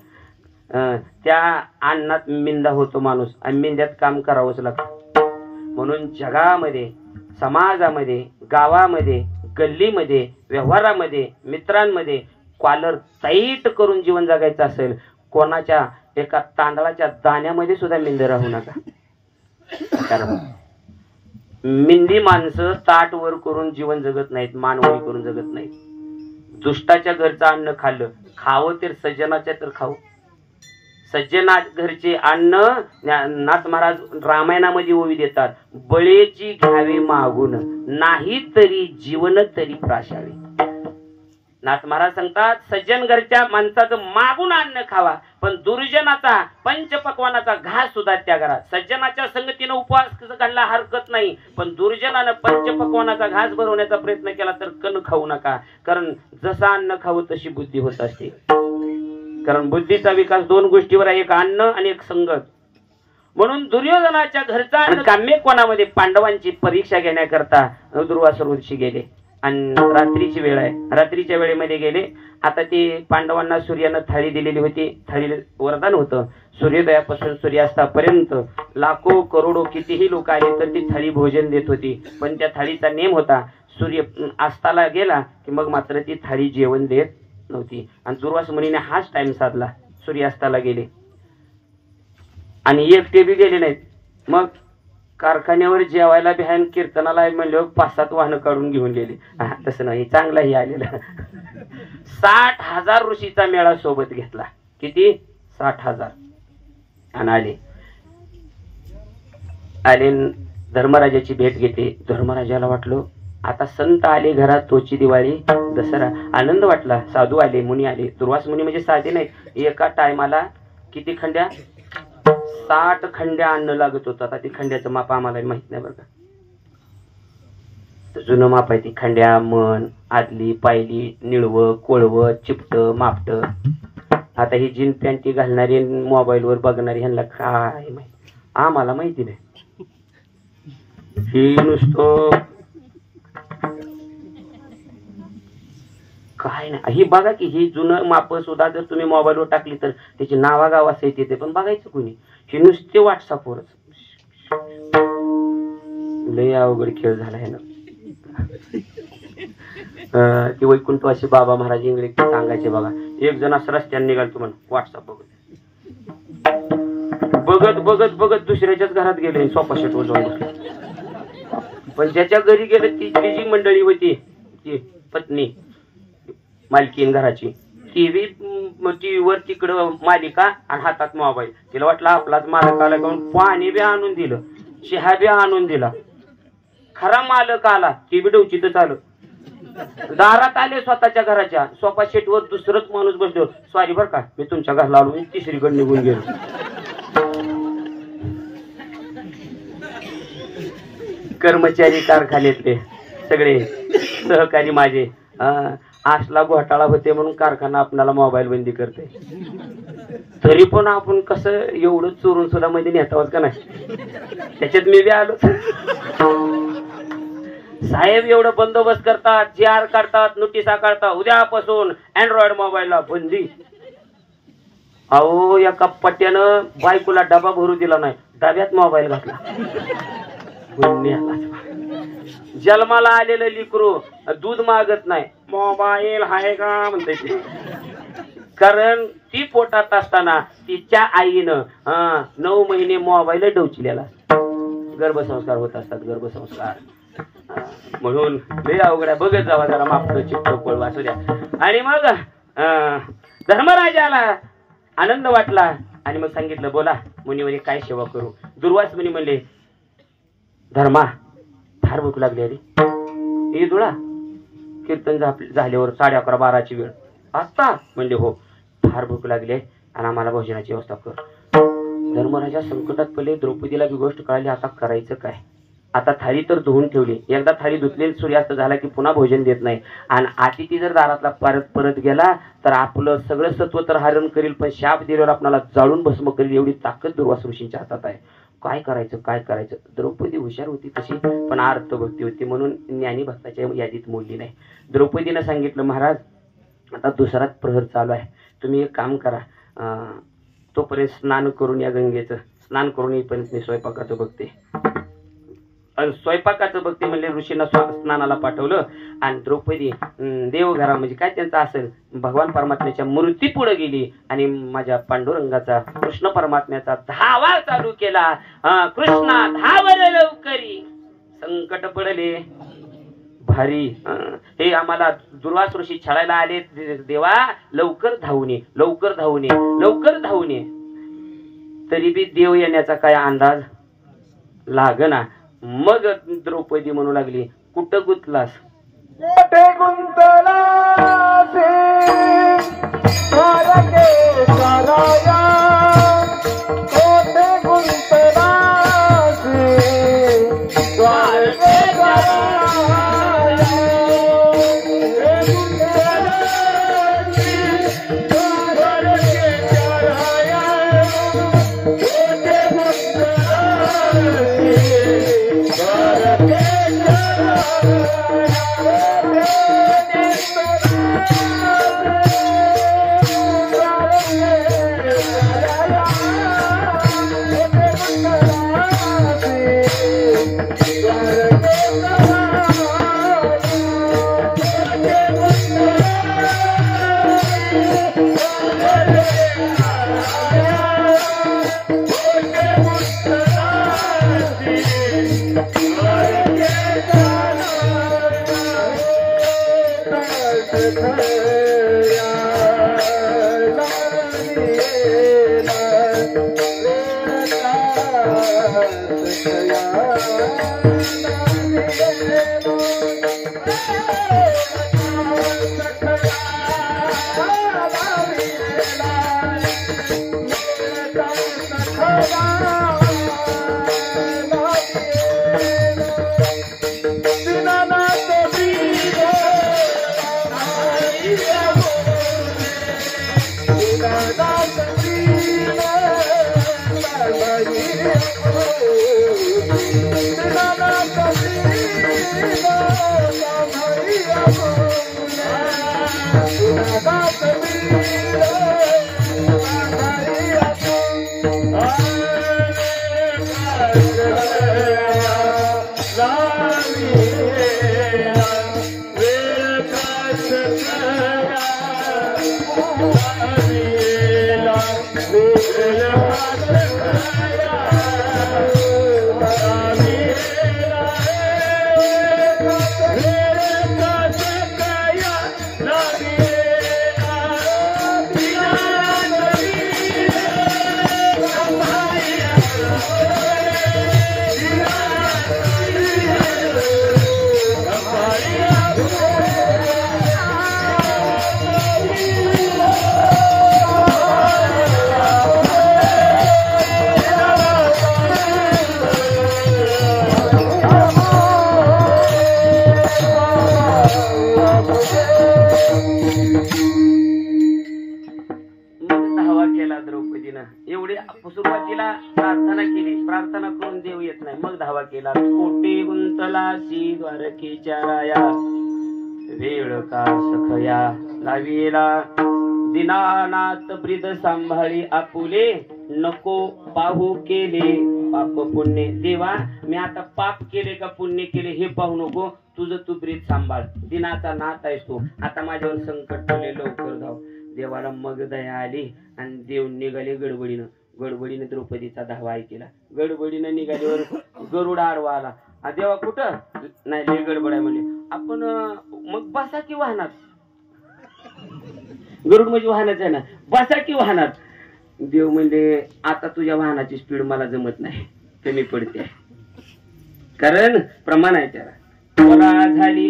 त्या अन्नात मिंदा होतो माणूस आणि मिंद्यात काम करावंच लागतं. म्हणून जगामध्ये, समाजामध्ये, गावामध्ये, गल्लीमध्ये, व्यवहारामध्ये, मित्रांमध्ये कॉलर टाईट करून जीवन जगायचं असेल, कोणाच्या एका तांदळाच्या दाण्यामध्ये सुद्धा मिंद राहू नका. कारण मिंदी माणसं ताट वर करून जीवन जगत नाहीत, मानवणी करून जगत नाहीत. दुष्टाच्या घरचं अन्न खाल्लं, खावं तर सज्जनाच्या तर खावं. सज्जना घरचे अन्न नाथ महाराज रामायणामध्ये ओवी देतात, बळेची घ्यावी मागून, नाही तरी जीवन तरी प्राशावे. नाथ महाराज सांगतात, सज्जन घरच्या माणसाचं मागून अन्न खावा, पण दुर्जनाचा पंचपक्वानाचा घास सुद्धा त्या करा. सज्जनाच्या संगतीनं उपवास घालला हरकत नाही, पण दुर्जनानं पंचपक्वानाचा घास भरवण्याचा प्रयत्न केला तर कण खाऊ नका. कारण जसं अन्न खावं तशी बुद्धी होत असते. कारण बुद्धीचा विकास दोन गोष्टीवर आहे, एक अन्न आणि एक संगत. म्हणून दुर्योधनाच्या घरचा अन्न काम्य कोणामध्ये पांडवांची परीक्षा घेण्याकरता दुर्वासा ऋषी गेले आणि रात्रीची वेळ आहे, रात्रीच्या वेळेमध्ये गेले. आता ते पांडवांना सूर्यानं थाळी दिलेली होती, थाळी वरदान होतं, सूर्योदयापासून सूर्यास्तापर्यंत लाखो करोडो कितीही लोक आले तर ती थाळी भोजन देत होती. पण त्या थाळीचा नेम होता, सूर्य अस्ताला गेला की मग मात्र ती थाळी जेवण देत नव्हती. आणि दुर्वास मुनीने हाच टाइम साधला, सूर्यास्ताला गेले आणि एकटे बी गेले नाहीत. मग कारखान्यावर जेवायला बिहान कीर्तनाला म्हणलं 5-7 वाहनं काढून घेऊन गेले. तसं नाही, चांगलाही आलेला. 60,000 ऋषीचा मेळा सोबत घेतला. किती? 60,000. आणि आले धर्मराजाची भेट घेतली. धर्मराजाला वाटलं आता संत आले घरात, तोची दिवाळी दसरा. आनंद वाटला. साधू आले, मुनी आले. दुर्वास मुनी म्हणजे साधे नाहीत. एका टायमाला किती खंड्या? 60 खंड्या अन्न लागत होतं. आता ती खंड्याचं माप आम्हाला माहित नाही बरं का, जुनं माप आहे ती. खंड्या, मन, आदली, पायली, निळवं, कोळवं, चिपट, मापट. आता ही जीन पॅन्टी घालणारी, मोबाईलवर बघणारी, ह्यांना काय माहिती, आम्हाला माहिती नाही. ही नुसतं काय नाही. ही बघा की ही जुनं माप सुद्धा जर तुम्ही मोबाईलवर टाकली तर त्याची नावागाव असं येते, पण बघायचं कोणी. ही नुसते व्हॉट्सअपवरच. लय अवघड खेळ झाला आहे ना. ती वैकुंठवासी बाबा महाराज इंग्लिश सांगायचे बघा, एक जण असं रस्त्याने निघाल तुम्हाला व्हॉट्सअप बघत बघत बघत दुसऱ्याच्याच घरात गेले, सोफा सेटवर जाऊन बसले. पण ज्याच्या घरी गेले ती जी मंडळी होती, ती पत्नी मालकीन घराची, टीव्हीवर तिकडं मालिका आणि हातात मोबाईल. तिला वाटलं आपलाच मालक आला, म्हणून पाणी बी आणून दिलं, चहा बी आणून दिला. खरा मालक आला, ती बी डोचीतच आलं. दारात आले स्वतःच्या घराच्या, सोफा सेटवर दुसरंच माणूस बसलो. सॉरी बर का, मी तुमच्या घरला आलो. तिसरीकडे निघून गेलो. कर्मचारी कारखान्यातले सगळे सहकारी माझे असला घोटाळा होते म्हणून कारखाना आपल्याला मोबाईल बंदी करते. तरी पण आपण कसं एवढं चोरून सुद्धा मध्ये नेता का नाही, त्याच्यात मी बी आलो. साहेब एवढं बंदोबस्त करतात, GR काढतात, नोटिसा काढतात, उद्यापासून अँड्रॉइड मोबाईलला बंदी. अहो एका पट्ट्यानं बायकोला डबा भरू दिला नाही, डब्यात मोबाईल घातला. जन्माला आलेलं लिकरू दूध मागत नाही, मोबाईल आहे का म्हणते ते. कारण ती पोटात असताना तिच्या आईनं 9 महिने मोबाईल डोचलेला. गर्भसंस्कार होत असतात, गर्भसंस्कार. म्हणून लय अवघड आहे. बघत जावा जरा, मापट चिपट कोळ वाचू द्या. आणि मग धर्मराजाला आनंद वाटला आणि मग सांगितलं बोला मुनी म्हणे काय सेवा करू. दुर्वास मुनी म्हणले धर्मा फार भूक लागली अरे. हे दुळा कीर्तन झाल्यावर 11:30-12ची वेळ असता म्हणले हो फार भूक लागली आहे आणि आम्हाला भोजनाची व्यवस्था कर. धर्मराजा संकटात पडले. द्रौपदीला ही गोष्ट कळाली, आता करायचं काय. आता थाळी तर धुवून ठेवली, एकदा थाळी धुतली सूर्यास्त झाला की पुन्हा भोजन देत नाही. आणि अतिथी जर दारातला परत गेला तर आपलं सगळं सत्व तर हरण करील, पण शाप दिल्यावर आपल्याला जाळून भस्म करील एवढी ताकद दुर्वास ऋषींच्या हातात आहे. काय करायचं काय करायचं. द्रौपदी हुशार होती तशी, पण अर्थभक्ती होती म्हणून ज्ञानी भक्ताच्या यादीत मोडली नाही. द्रौपदीनं सांगितलं, महाराज आता दुसराच प्रहर चालू आहे, तुम्ही एक काम करा, तोपर्यंत स्नान करून या गंगेचं. स्नान करून येईपर्यंत मी स्वयंपाकाचं बघते. स्वयंपाकाचं बघते म्हणले ऋषींना स्नानाला पाठवलं. आणि द्रौपदी देवघरा म्हणजे काय त्यांचं असेल भगवान परमात्म्याच्या मूर्ती पुढे गेली आणि माझ्या पांडुरंगाचा कृष्ण परमात्म्याचा धावा चालू केला. कृष्णा धावर लवकरी, संकट पडले भारी. हे आम्हाला दुर्वास ऋषी छळायला आले, देवा लवकर धावून ये, लवकर धावून ये, लवकर धावून ये. तरी बी देव येण्याचा काय अंदाज लागना. मग द्रौपदी म्हणू लागली, कुठं गुंतलास? कोठे गुंतलासे द्वारके कराया, कोठे गुंतलासे द्वारके सुरुवातीला प्रार्थना केली, प्रार्थना करून देव येत नाही. मग धावा केला, कोटी गुंतलासी द्वारकेच्या राया, वेळ का सखया लावीला, दीनानाथ ब्रीद सांभाळी आपुले, नको पाहू केले पाप पुण्य. देवा मी आता पाप केले का पुण्य केले हे पाहू नको, तुझं तू ब्रीद सांभाळ, दिनाचा नाथ आहेस तू. आता माझ्यावर संकट पडले, लवकर धाव. देवाला मग दया आली आणि देव निघाले गडबडीनं. गडबडीने द्रौपदीचा धावा ऐकला. गडबडीनं निघाल्यावर गरुड आडवा आला. देवा कुठं? नाही लय गडबड आहे म्हणले. आपण मग बसा की वाहनात. गरुड म्हणजे वाहनाच आहे ना, बसा की वाहनात. देव म्हणजे आता तुझ्या वाहनाची स्पीड मला जमत नाही, कमी पडते, कारण प्रमाण आहे त्याला. झाली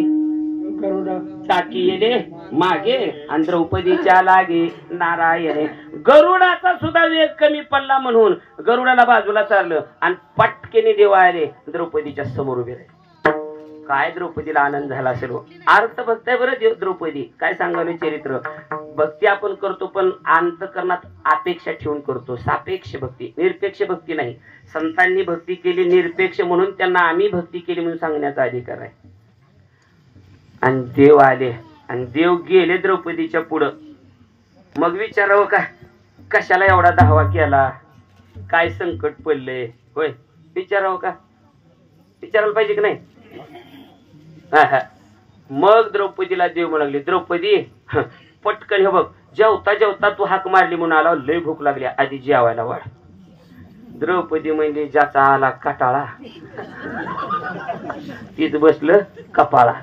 टाकी येले मागे आणि द्रौपदीच्या लागे नारायणे. गरुडाचा सुद्धा वेग कमी पडला म्हणून गरुडाला बाजूला चाललं आणि पटकेने देव आले द्रौपदीच्या समोर उभे राहिले. काय द्रौपदीला आनंद झाला असेल. अर्थ बघताय बरं द्रौपदी काय सांगावले चरित्र. भक्ती आपण करतो पण अंतःकरणात अपेक्षा ठेवून करतो. सापेक्ष भक्ती, निरपेक्ष भक्ती नाही. संतांनी भक्ती केली निरपेक्ष म्हणून त्यांना आम्ही भक्ती केली म्हणून सांगण्याचा अधिकार आहे. आणि देव आले आणि देव गेले द्रौपदीच्या पुढं. मग विचारावं का कशाला एवढा धावा केला, काय संकट पडले, होय विचारावं का, विचारायला पाहिजे की नाही. मग द्रौपदीला देव म्हणाले, द्रौपदी पटकन हे बघ, जेवता जेवता तू हाक मारली म्हणून आला, लय भूक लागली, आधी जेवायला वाढ. द्रौपदी म्हणजे ज्याचा आला कटाळा तीच बसलं कपाळा.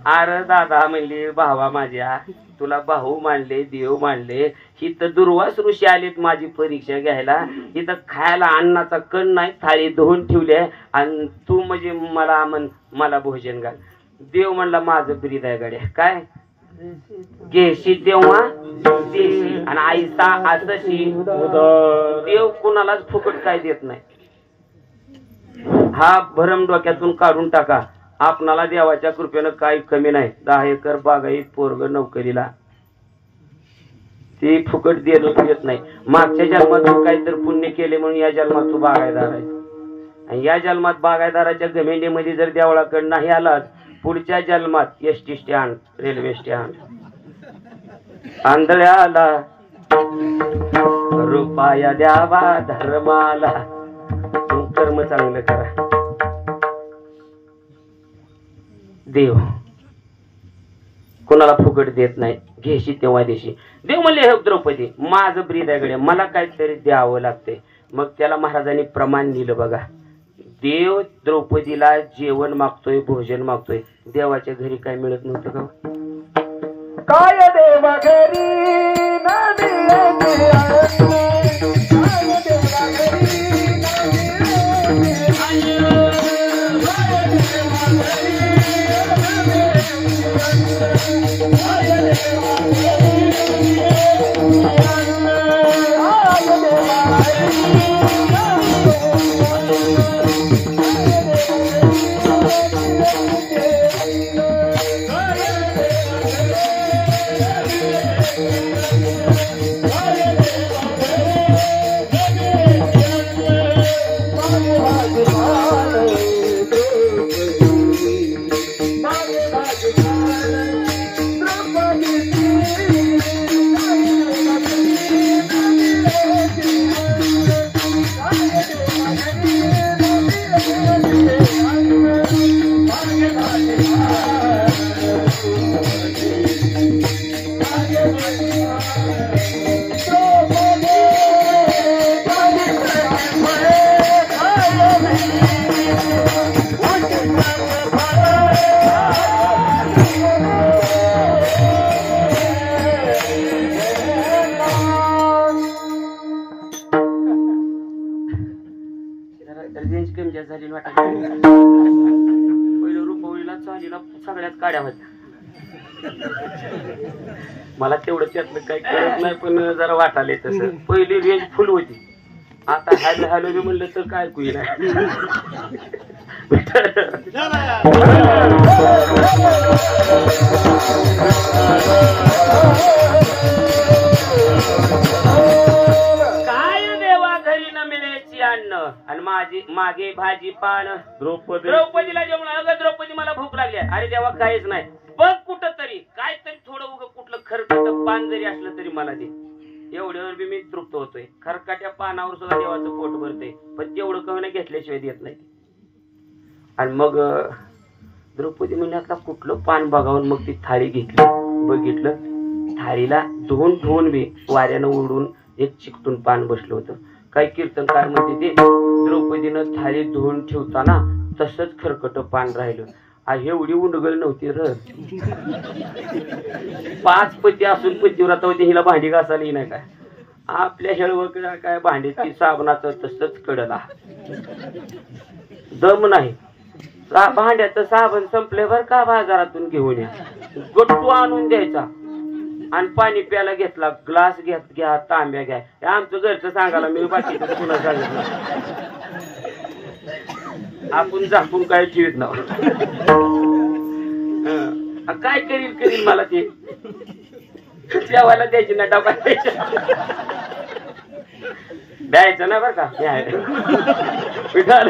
अरे दादा म्हणले, भावा माझ्या, तुला भाऊ मानले, देव मानले, इथं दुर्वास ऋषी आलेत माझी परीक्षा घ्यायला, इथं खायला अन्नाचा कण नाही, थाळी धुवून ठेवली आणि तू म्हणजे मला भोजन घाल. देव म्हणला, माझं ब्रीद आहे गाड्या, काय घेशी तेव्हा देशी आणि आईसा आसशी. देव कुणालाच फुकट काय देत नाही. हा भरम डोक्यातून काढून टाका. आपणाला देवाच्या कृपेनं काही कमी नाही. 10 एकर बागाई, पोरग नोकरीला, ती फुकट देत नाही. मागच्या जन्मात तू काहीतरी पुण्य केले म्हणून या जन्मात तू बागायदार आहे. आणि या जन्मात बागायदाराच्या गमेंडीमध्ये जर देवळाकडे नाही आलास, पुढच्या जन्मात एसटी स्टँड, रेल्वे स्टँड, आंधळ्याला रुपया द्यावा धर्माला. कर्म चांगलं करा. देव कोणाला फुकट देत नाही, घेशी तेव्हा देशी. देव म्हणले, हे द्रौपदी माझं ब्रीद आहे गड्या, मला काहीतरी द्यावं लागते. मग त्याला महाराजांनी प्रमाण दिलं बघा. देव द्रौपदीला जेवण मागतोय, भोजन मागतोय. देवाच्या घरी काय मिळत नव्हतं का? काय देवा घरी ना मिळते आनंद, काय देवा घरी ना मिळते पहिलं रुपवलीला चालीला सगळ्यात काड्या होत्या. मला तेवढं त्यातलं काही कळत नाही, पण जरा वाटाले तसं. पहिली रेंज फुल होती, आता हॅलो हॅलो बी म्हणलं तर काय कुई नाही. आणि माझी मागे भाजी पान. द्रौपदीला जेवण, अगं द्रौपदी मला भूक लागली. अरे देवा काहीच नाही, बघ कुठं तरी काय तरी थोडं उगं कुठलं खरकट पान जरी असलं तरी मला दे. एवढ्यावर बी मी तृप्त होतोय. खरकाट्या पानावर सुद्धा देवाचं पोट भरते, पण तेवढं कमी घेतल्याशिवाय देत नाही. आणि मग द्रौपदी म्हणजे आता कुठलं पान बघावून मग ती थाळी घेतली. बघितलं, थाळीला धुवून बी वाऱ्यानं उडून एक चिकटून पान बसलं होतं. काही कीर्तनकार म्हणते ते द्रौपदीनं थाळी धुवून ठेवताना तसंच खरकट पान राहिलं. एवढी उंडगळ नव्हती र. 5 पती असून पतिव्रता होती, हिला भांडी घासायला नाही काय. आपल्या हेळवळ काय भांडी ती साबणाचं तसंच कडला. दम नाही. भांड्याचं साबण संपल्यावर का बाजारातून घेऊन या, गट्टू आणून द्यायचा. आणि पाणी प्यायला घेतला, ग्लास घ्या, तांब्या घ्या. आमचं घरचं सांगायला मी बाकीचं पुन्हा सांगितलं. आपण झाकून काय ठेवत ना. काय करील मला ते. जेवायला द्यायची ना डबा द्यायचं ना बरं का विठाल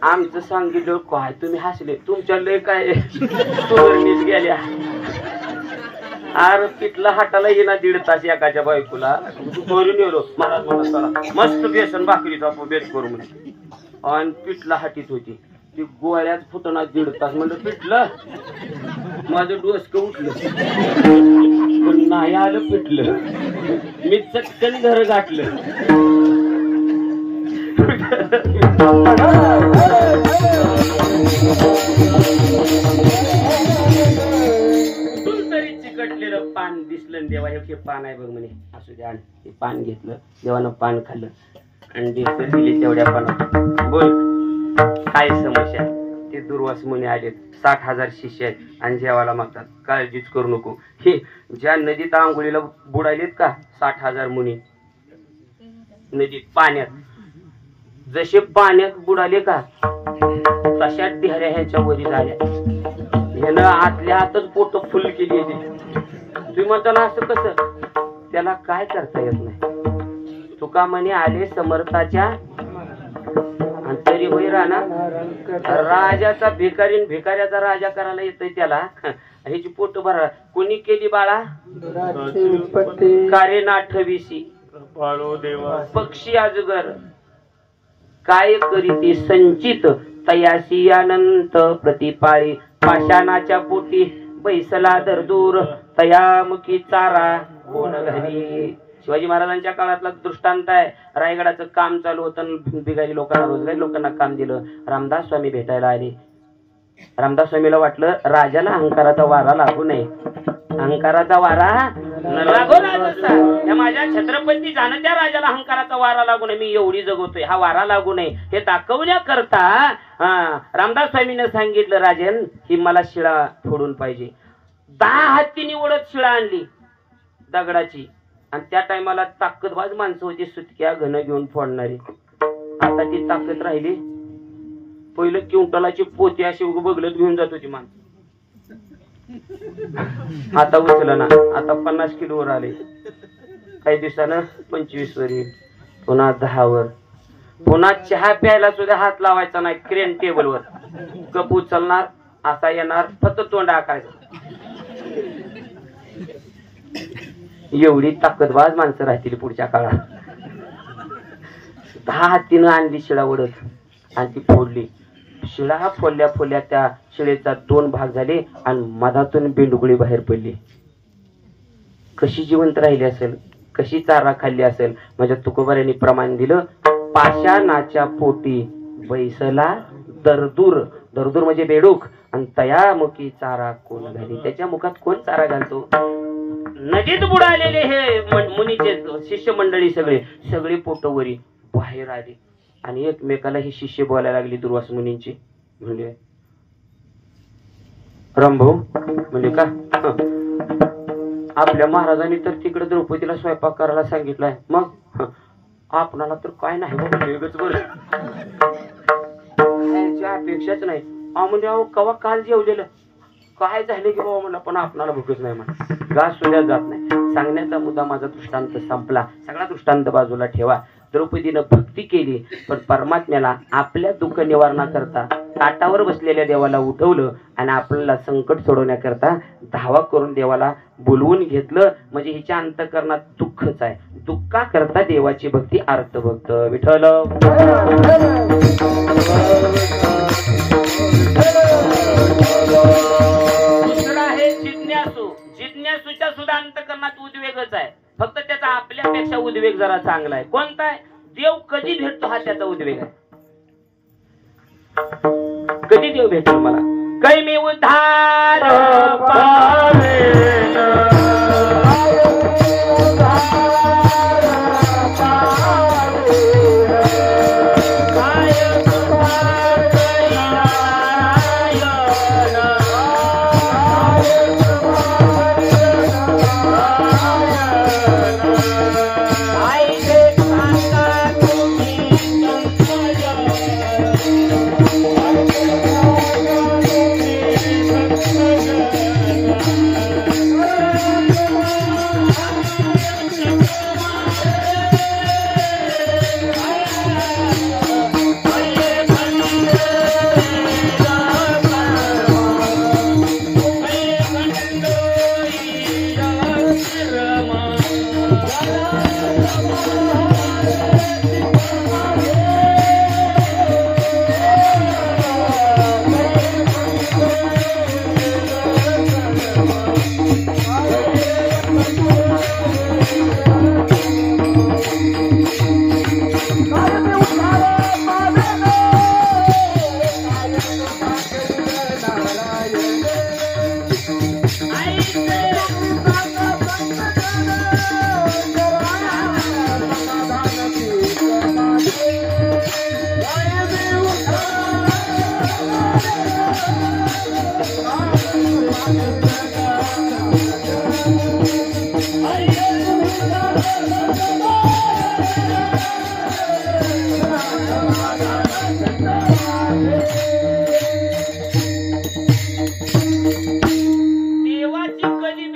आमचं सांगितलं काय तुम्ही हसले तुमच्या लय काय सुवर्णीत गेल्या अरे पिठला हाताला येणार 1.5 तास एकाच्या बायकोला करून येलो मला मस्त बेसन भाकरीचा बेत करू म्हणे आणि पिठला हाटीत होती ती गोळ्यात फुटणार 1.5 तास म्हणलं पिठलं माझं डोसकं उठलं पण नाही आलं पिठलं मी चटकन घर गाठलं तरी चिकटलेलं पान दिसलं देवा हे पान आहे बघ म्हणे असू द्या ते पान घेतलं देवानं पान खाल्लं आणि दिली तेवढ्या पानात बोल काय समस्या ते दुर्वास मुनी आलेत 60,000 शिष्य आहेत आणि जेवायला मागतात काळजीच करू नको हे ज्या नदीत आंघोळीला बुडालेत का 60,000 मुनी नदीत पाण्यात जसे पाण्यात बुडाले का तशा ढेऱ्या ह्याच्या वरी झाल्या ह्यानं आतल्या आतच पोट फुल केली होती तुम्ही म्हणताना असं कसं त्याला काय करता येत नाही तुका म्हणे आले समर्थाच्या आणि तरी होई राहणार राजाचा भिकारी भिकाऱ्याचा राजा करायला येतोय त्याला ह्याची पोट भरा कोणी केली बाळा कारे नाठविसी पक्षी अजगर काय करीती संचित तयासी अनंत प्रतिपाळी पाषाणाच्या पोटी बैसला दरदूर तयामुखी चारा कोण घरी शिवाजी महाराजांच्या काळातला दृष्टांत आहे रायगडाचं काम चालू होतं भिकारी लोकांना रोजगारी लोकांना काम दिलं रामदास स्वामी भेटायला आले रामदास स्वामीला वाटलं राजाला अहंकाराचा वारा लागू नये अहंकाराचा वारा लागो राजा माझ्या छत्रपती जाणत्या राजाला अहंकाराचा वारा लागू नये मी एवढी जगवतोय हा वारा लागू नये हे दाखवण्याकरता रामदास स्वामीने सांगितलं राजन ही मला शिळा फोडून पाहिजे 10 हत्तीने ओढत शिळा आणली दगडाची आणि त्या टायमाला ताकदबाज माणसं होती सुटक्या घन घेऊन फोडणारी आता ती ताकद राहिली पहिलं क्विंटलाची पोती अशी बगलत घेऊन जात होती माणसं आता उचलं ना आता 50 किलोवर आले काही दिवसानं 25 वर येईल पुन्हा 10 वर पुन्हा चहा प्यायला सुद्धा हात लावायचा नाही क्रेन टेबलवर कप उचलणार असा येणार फक्त तोंड आकायचं एवढी ताकदबाज माणसं राहतील पुढच्या काळात 10 हत्तीनं आणली शिळा ओढत आणि ती फोडली शिळा फोडल्या फोडल्या त्या शिळेचा 2 भाग झाले आणि मधातून बेंडुगुळी बाहेर पडली कशी जिवंत राहिली असेल कशी चारा खाल्ली असेल माझ्या तुकोबाऱ्यांनी प्रमाण दिलं पाषाणाच्या पोटी बैसला दरदूर दरदूर म्हणजे बेडूक आणि तयामुखी चारा कोण घाली त्याच्या मुखात कोण चारा घालतो नदीत बुडालेले हे मुनीचे शिष्य मंडळी सगळे पोटवरी बाहेर आले आणि एकमेकाला ही शिष्य बोलायला लागली दुर्वास मुनींची म्हणजे रामभाऊ म्हणजे का आपल्या महाराजांनी तर तिकडे द्रौपदीला स्वयंपाक करायला सांगितलाय मग आपणाला तर काय नाही वेगच बरं अपेक्षाच नाही म्हणजे अहो कवा काल जेवलेलं काय झालं की बाबा म्हणलं पण आपणाला भूकच नाही म्हणा घास सुद्धा जात नाही सांगण्याचा मुद्दा माझा दृष्टांत संपला सगळा दृष्टांत बाजूला ठेवा द्रौपदीनं भक्ती केली पण परमात्म्याला आपल्या दुःख निवारणाकरता ताटावर बसलेल्या देवाला उठवलं आणि आपल्याला संकट सोडवण्याकरता धावा करून देवाला बोलवून घेतलं म्हणजे हिच्या अंतःकरणात दुःखच आहे दुःखाकरता देवाची भक्ती अर्थ भक्त विठ्ठल दुसरा आहे जिज्ञासू जिज्ञासूच्या सुद्धा अंतःकरणात उद्वेगच आहे फक्त त्याचा आपल्यापेक्षा उद्वेग जरा चांगला आहे कोणता आहे देव कधी भेटतो हा त्याचा उद्वेग आहे कधी देव भेटतो मला काही मी उद्धार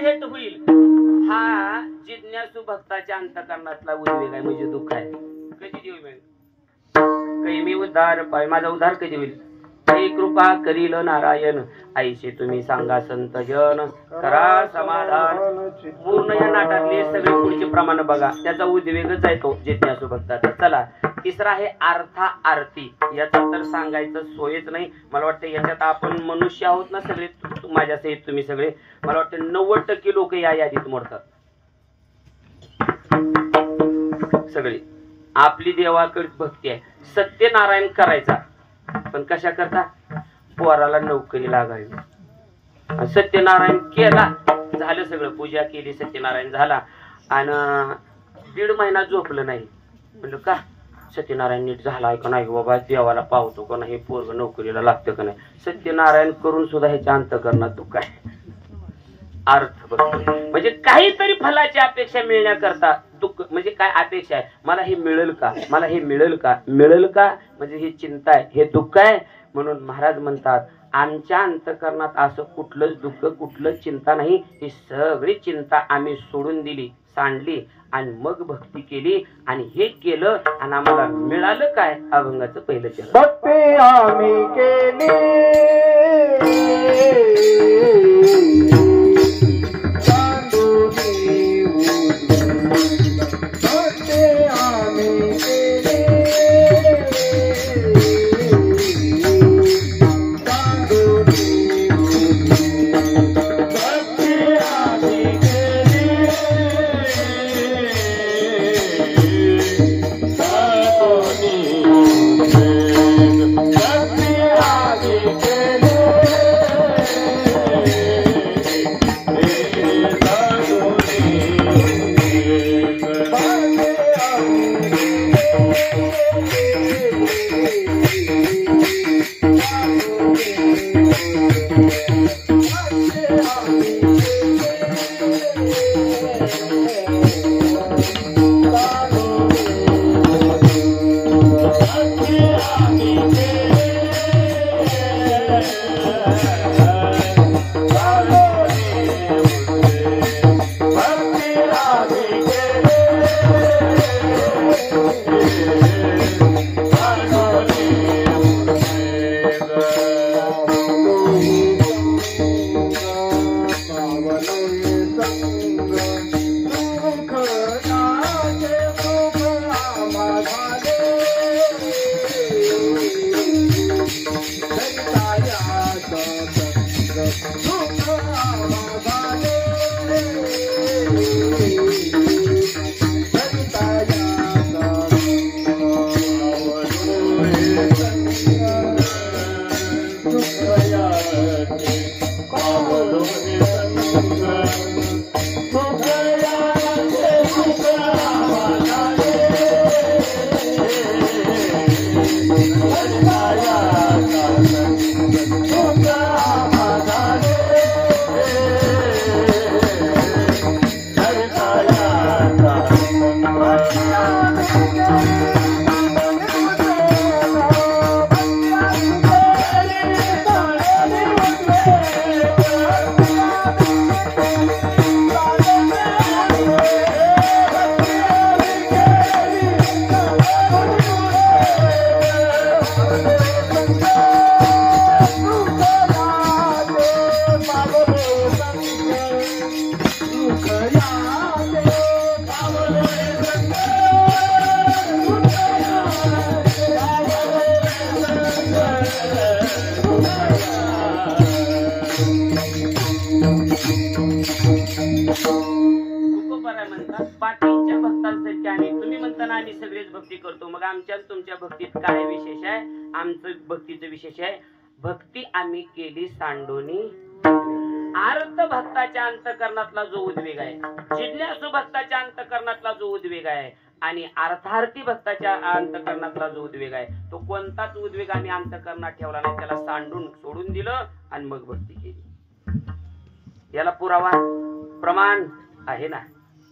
भेट होईल हा जिज्ञासू भक्ताच्या अंतःकरणातला उद्वेग आहे, म्हणजे दुःख आहे. कधी देऊ मिळेल काही मी उद्धार पाय, माझा उद्धार कधी होईल? हे कृपा करील नारायण, आईशी तुम्ही सांगा संत जन, करा समाधान. पूर्ण या नाटातले सगळे पुढचे प्रमाण बघा, त्याचा उद्वेगच आहे तो जिज्ञासू भक्ताचा. चला तिसरा आहे अर्था आरती. याचा तर सांगायचं सोयच नाही. मला वाटतं याच्यात आपण मनुष्य आहोत ना सगळे, माझ्या सहित तुम्ही सगळे, मला वाटतं 90% लोक या यादीत मोडतात सगळे. आपली देवाकडे भक्ती आहे. सत्यनारायण करायचा पण कशा करता? पोराला नोकरी लागावी. सत्यनारायण केला, झालं सगळं, पूजा केली, सत्यनारायण झाला आणि 1.5 महिना झोपलं नाही. म्हणलं का सत्यनारायण नीट झालाय का नाही बाबा, देवाला पावतो का नाही, पोरग नोकरीला लागतं का नाही. सत्यनारायण करून सुद्धा ह्याच्या अंतःकरणात दुःख आहे. अर्थ बघतो म्हणजे काहीतरी फलाची अपेक्षा मिळण्याकरता दुःख. म्हणजे काय अपेक्षा आहे? मला हे मिळेल का, मला हे मिळेल का, मिळेल का, म्हणजे ही चिंता आहे, हे दुःख आहे. म्हणून महाराज म्हणतात आमच्या अंतःकरणात असं कुठलंच दुःख, कुठलंच चिंता नाही. ही सगळी चिंता आम्ही सोडून दिली, सांडली आणि मग भक्ती केली. आणि हे केलं आणि आम्हाला मिळालं काय? अभंगाचं पहिलं चरण. भक्ती आम्ही केली पाटीलच्या भक्तांसारखी आम्ही, तुम्ही म्हणताना आम्ही सगळेच भक्ती करतो. मग आमच्या तुमच्या भक्तीत काय विशेष आहे? आमचं भक्तीचं विशेष आहे भक्ती आम्ही केली सांडोनी. आर्त भक्ताच्या अंतःकरणातला जो उद्वेग आहे, जिज्ञासू भक्ताच्या अंतःकरणातला जो उद्वेग आहे आणि अर्थार्थी भक्ताच्या अंतःकरणातला जो उद्वेग आहे, तो कोणताच उद्वेग आम्ही अंतःकरणात ठेवला नाही. त्याला सांडून सोडून दिलं आणि मग भक्ती केली. याला पुरावा प्रमाण आहे ना.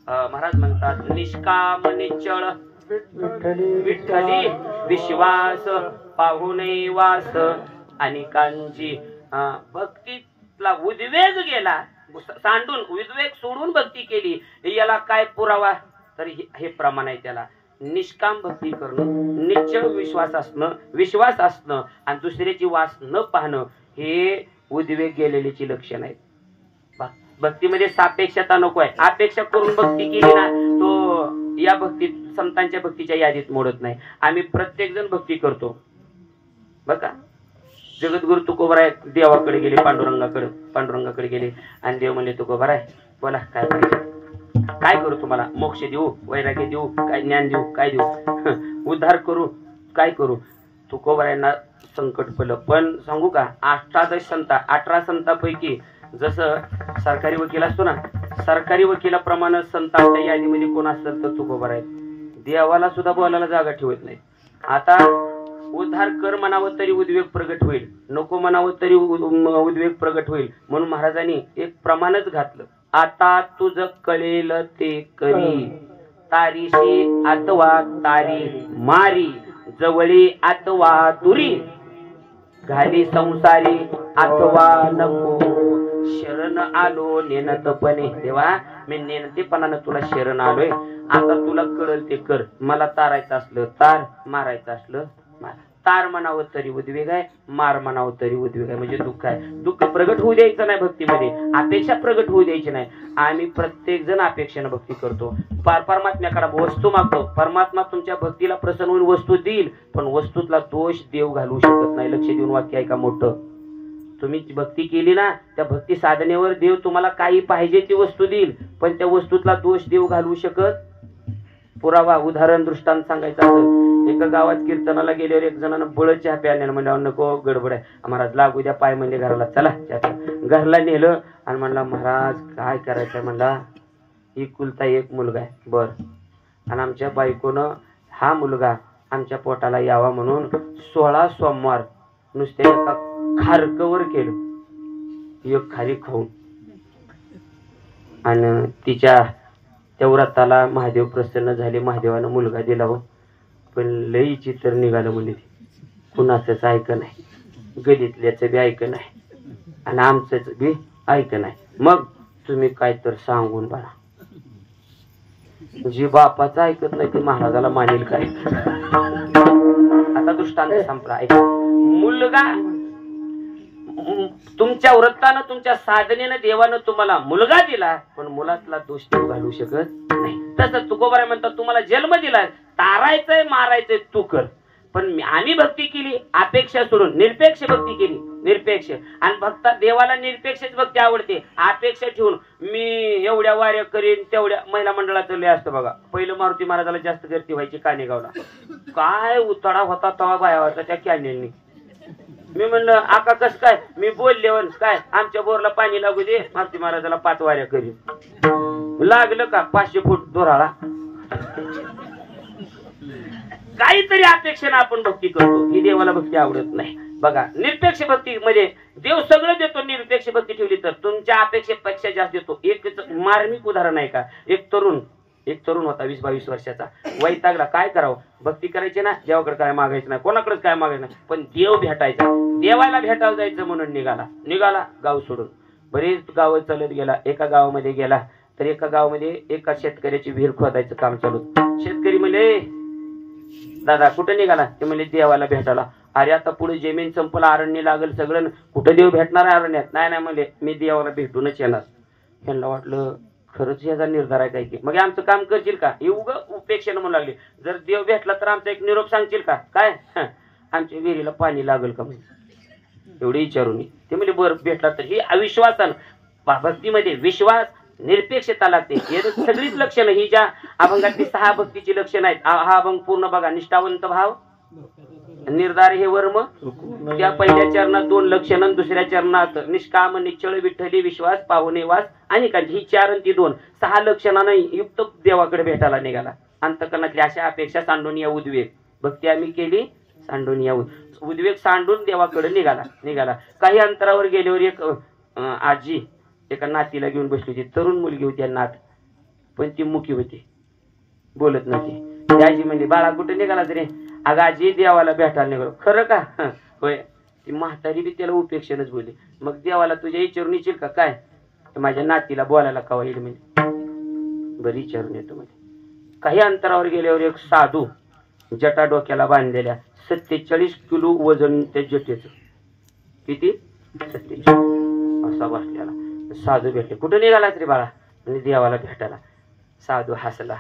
महाराज म्हणतात निष्काम निश्चळ विठ्ठली विश्वास पाहुणे वास अनेकांची. भक्तीतला उद्वेग गेला, सांडून उद्वेग सोडून भक्ती केली याला काय पुरावा तर हे प्रमाण आहे त्याला निष्काम भक्ती करणं निश्चळ विश्वास असणं आणि दुसऱ्याची वास न पाहणं हे उद्वेग गेलेल्याची लक्षण आहेत. भक्तीमध्ये सापेक्षता नको आहे. अपेक्षा करून भक्ती केली ना तो या भक्तीत संतांच्या भक्तीच्या यादीत मोडत नाही. आम्ही प्रत्येक जण भक्ती करतो बघा. जगद्गुरु तुकोबराय देवाकडे गेले पांडुरंगाकडे गेले आणि देव म्हणले तुकोबराय बोला काय पाहिजे काय करू तुम्हाला मोक्ष देऊ वैराग्य देऊ काय ज्ञान देऊ काय देऊ उद्धार करू काय करू. तुकोबरायांना संकट पडलं. पण सांगू का 18 संतांपैकी जसं सरकारी वकील असतो ना सरकारी वकिलाप्रमाणे संतांच्या यादीमध्ये कोण असतात तर तुकोबराय. देवाला सुद्धा बोलायला जागा ठेवत नाही. आता उद्धार कर म्हणावं तरी उद्वेग प्रगट होईल नको म्हणावं तरी उद्वेग प्रगट होईल म्हणून महाराजांनी एक प्रमाणच घातलं. आता तुझं कळेल ते करी तारीशी अथवा तारी मारी जवळी अथवा दुरी घाली संसारी अथवा नको शरण आलो नेनतपणे. देवा मी नेनतेपणानं तुला शरण आलोय. आता तुला कळल ते कर. मला तारायचं असलं तार मारायचं असलं मार. तार म्हणावं तरी उद्वेग आहे मार म्हणावं तरी उद्वेग आहे म्हणजे दुःख आहे. दुःख प्रगट होऊ द्यायचं नाही भक्तीमध्ये अपेक्षा प्रगट होऊ द्यायची नाही. आम्ही प्रत्येक जण अपेक्षेनं भक्ती करतो. परमात्म्याकडे वस्तू मागतो. परमात्मा तुमच्या भक्तीला प्रसन्न होऊन वस्तू देईल पण वस्तूतला दोष देव घालवू शकत नाही. लक्ष देऊन वाक्य आहे का मोठं. तुम्ही भक्ती केली ना त्या भक्ती साधनेवर देव तुम्हाला काही पाहिजे ती वस्तू देईल पण त्या वस्तूतला दोष देव घालवू शकत. पुरावा उदाहरण दृष्टांत सांगायचं असं एका गावात कीर्तनाला गेल्यावर एक जणांना बळ चहा प्यायला म्हणल्यावर नको गडबड आहे महाराज लागू द्या पाय म्हणले घराला चला घरला नेलं आणि म्हणला महाराज काय करायचं म्हणला एकुलता एक मुलगा आहे बर आणि आमच्या बायकोनं हा मुलगा आमच्या पोटाला यावा म्हणून 16 सोमवार नुसत्या एका खारकवर केलं एक खारी खाऊन आणि तिच्या त्या व्रताला महादेव प्रसन्न झाले. महादेवानं मुलगा दिला हो पण लई चित्र निघालं म्हणजे कुणाचंच ऐक नाही गलीतल्याचं बी ऐक नाही आणि आमचंच बी ऐक नाही. मग तुम्ही काय तर सांगून बघा. जी बापाचं ऐकत नाही ते महाराजाला मानेल काय. आता दृष्टांत संपला. ऐका मुलगा तुमच्या व्रतानं तुमच्या साधनेनं देवानं तुम्हाला मुलगा दिला पण मुलातला दोष देव घालू शकत नाही. तसं तुकोबराय म्हणतात तुम्हाला जन्म दिलाय तारायचंय मारायचंय तू कर पण आम्ही भक्ती केली अपेक्षा सोडून निरपेक्ष भक्ती केली. निरपेक्ष आणि भक्ता देवाला निरपेक्षच भक्ती आवडते. अपेक्षा ठेवून मी एवढ्या वाऱ्या करीन तेवढ्या महिला मंडळाचं लय असतं बघा. पहिलं मारुती महाराजाला जास्त गर्दी व्हायची कानेगावला. काय उताडा होता तवा बायावरचा त्या कॅनेलनी. मी म्हणलं आका कस काय मी बोलल्यावर काय आमच्या बोरला पाणी लागू दे मारुती महाराजाला 5 वाऱ्या करीन. लागलं का 500 फूट दोराळा. काहीतरी अपेक्षेनं आपण भक्ती करतो. ही देवाला भक्ती आवडत नाही. बघा निरपेक्ष भक्ती मध्ये देव सगळं देतो. निरपेक्ष भक्ती ठेवली तर तुमच्या अपेक्षेपेक्षा जास्त देतो. एक मार्मिक उदाहरण आहे का एक तरुण होता 20-22 वर्षाचा वैतागला. काय करावं भक्ती करायची ना देवाकडे काय मागायचं नाही कोणाकडेच काय मागायचं नाही पण देव भेटायचा. देवाला भेटायला जायचं म्हणून निघाला गाव सोडून. बरेच गाव चालत गेला. एका गावामध्ये गेला तर एका गावामध्ये एका शेतकऱ्याची विहीर खोदायचं काम चालू. शेतकरी म्हणले दादा कुठे निघाला ते म्हणले देवाला भेटायला. अरे आता पुढे जमीन संपला अरण्य लागल सगळं कुठं देव भेटणार आहे अरण्यात. नाही म्हणले मी देवाला भेटूनच येणार. त्यांना वाटलं खरंच याचा निर्धार आहे काय की मग आमचं काम करशील का हे उग उपेक्षेनं म्हणू लागले. जर देव भेटला तर आमचा एक निरोप सांगशील का काय आमच्या विहिरीला पाणी लागल का म्हणजे एवढे विचारून ते म्हणजे बरं भेटला तर ही अविश्वासानं भक्तीमध्ये विश्वास निरपेक्षता लागते. सगळीच लक्षणं ही ज्या अभंगातली 6 भक्तीची लक्षणं आहेत. हा अभंग पूर्ण बघा. निष्ठावंत भाव निर्धार हे वर्म त्या पहिल्या चरणात 2 लक्षणं दुसऱ्या चरणात निष्काम निश्चळ विठ्ठली विश्वास पाहुणे वास आणि ही 4 आणि ती 2 6 लक्षणानं युक्त देवाकडे भेटायला निघाला. अंतकरणातली अशा अपेक्षा सांडून या उद्वेग भक्ती आम्ही केली सांडून या उद्वेग सांडून देवाकडे निघाला. काही अंतरावर गेल्यावर एक आजी एका नातीला घेऊन बसली होती. तरुण मुलगी होती नात पण ती मुकी होती बोलत नव्हती. ती आजी म्हणली बाळा कुठे निघाला तरी. अगं आजी देवाला भेटायला निघालो. खरं का होय. ती म्हातारी बी त्याला उपेक्षेनच बोलली. मग देवाला तुझ्या विचारून येशील का काय माझ्या नातीला बोलायला कवा येईल म्हणजे बरी विचारून येतो म्हणजे. काही अंतरावर गेल्यावर एक साधू जटा डोक्याला बांधलेल्या 47 किलो वजन त्या जटेचं. किती? 47. असा बसलेला साधू भेटले. कुठं निघाला रे बाळा? म्हणजे देवाला भेटायला. साधू हसला.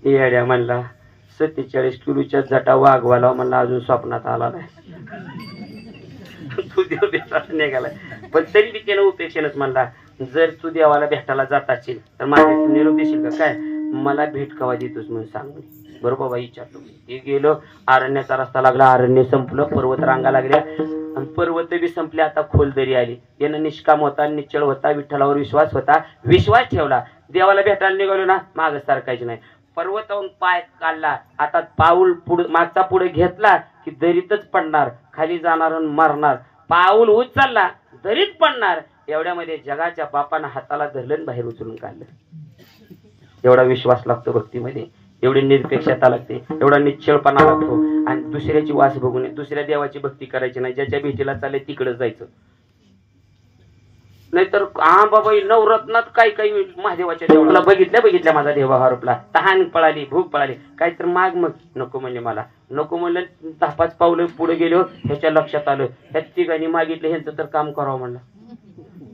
येड्या म्हणला 47 किलोच्या जटा वागवाला म्हणला अजून स्वप्नात आला नाही. तू देव भेटायला निघाला. पण तरी बी त्यानं उपेक्षेनच म्हणला जर तू देवाला भेटायला जात असेल तर माझ्या निरोप देशील का? काय मला भेट कवा देतोस म्हणून सांग. बरोबर बाबा विचारतो. ते गेलो. अरण्याचा रस्ता लागला. अरण्य संपलं. पर्वत रांगा लागल्या आणि पर्वत बी संपले. आता खोलदरी आली. यानं निष्काम होता, निश्चळ होता, विठ्ठलावर विश्वास होता, विश्वास ठेवला. देवाला भेटायला निघालो ना माग सारखायचं नाही. पर्वतावरून पाय काढला. आता पाऊल पुढे मागचा पुढे घेतला की दरीतच पडणार, खाली जाणार आणि मरणार. पाऊल उचलला दरीत पडणार. एवढ्यामध्ये जगाच्या बापानं हाताला धरलं बाहेर उचलून काढलं. एवढा विश्वास लागतो भक्तीमध्ये, एवढी निरपेक्षता लागते, एवढा निश्चळपणा लागतो. आणि दुसऱ्याची वास बघून दुसऱ्या देवाची भक्ती करायची नाही. ज्याच्या भेटीला चालले तिकडे जायचं. नाहीतर हा बाबा नवरत्नात काही काही महादेवाच्या देवाला बघितल्या माझा देवा हरपला, तहान पळाली, भूक पळाली, काहीतरी माग. मग नको म्हणले मला. नको म्हणलं. 10-5 पावलं पुढे गेलो. ह्याच्या लक्षात आलं ह्या तिघांनी मागितलं ह्यांचं तर काम करावं म्हणलं.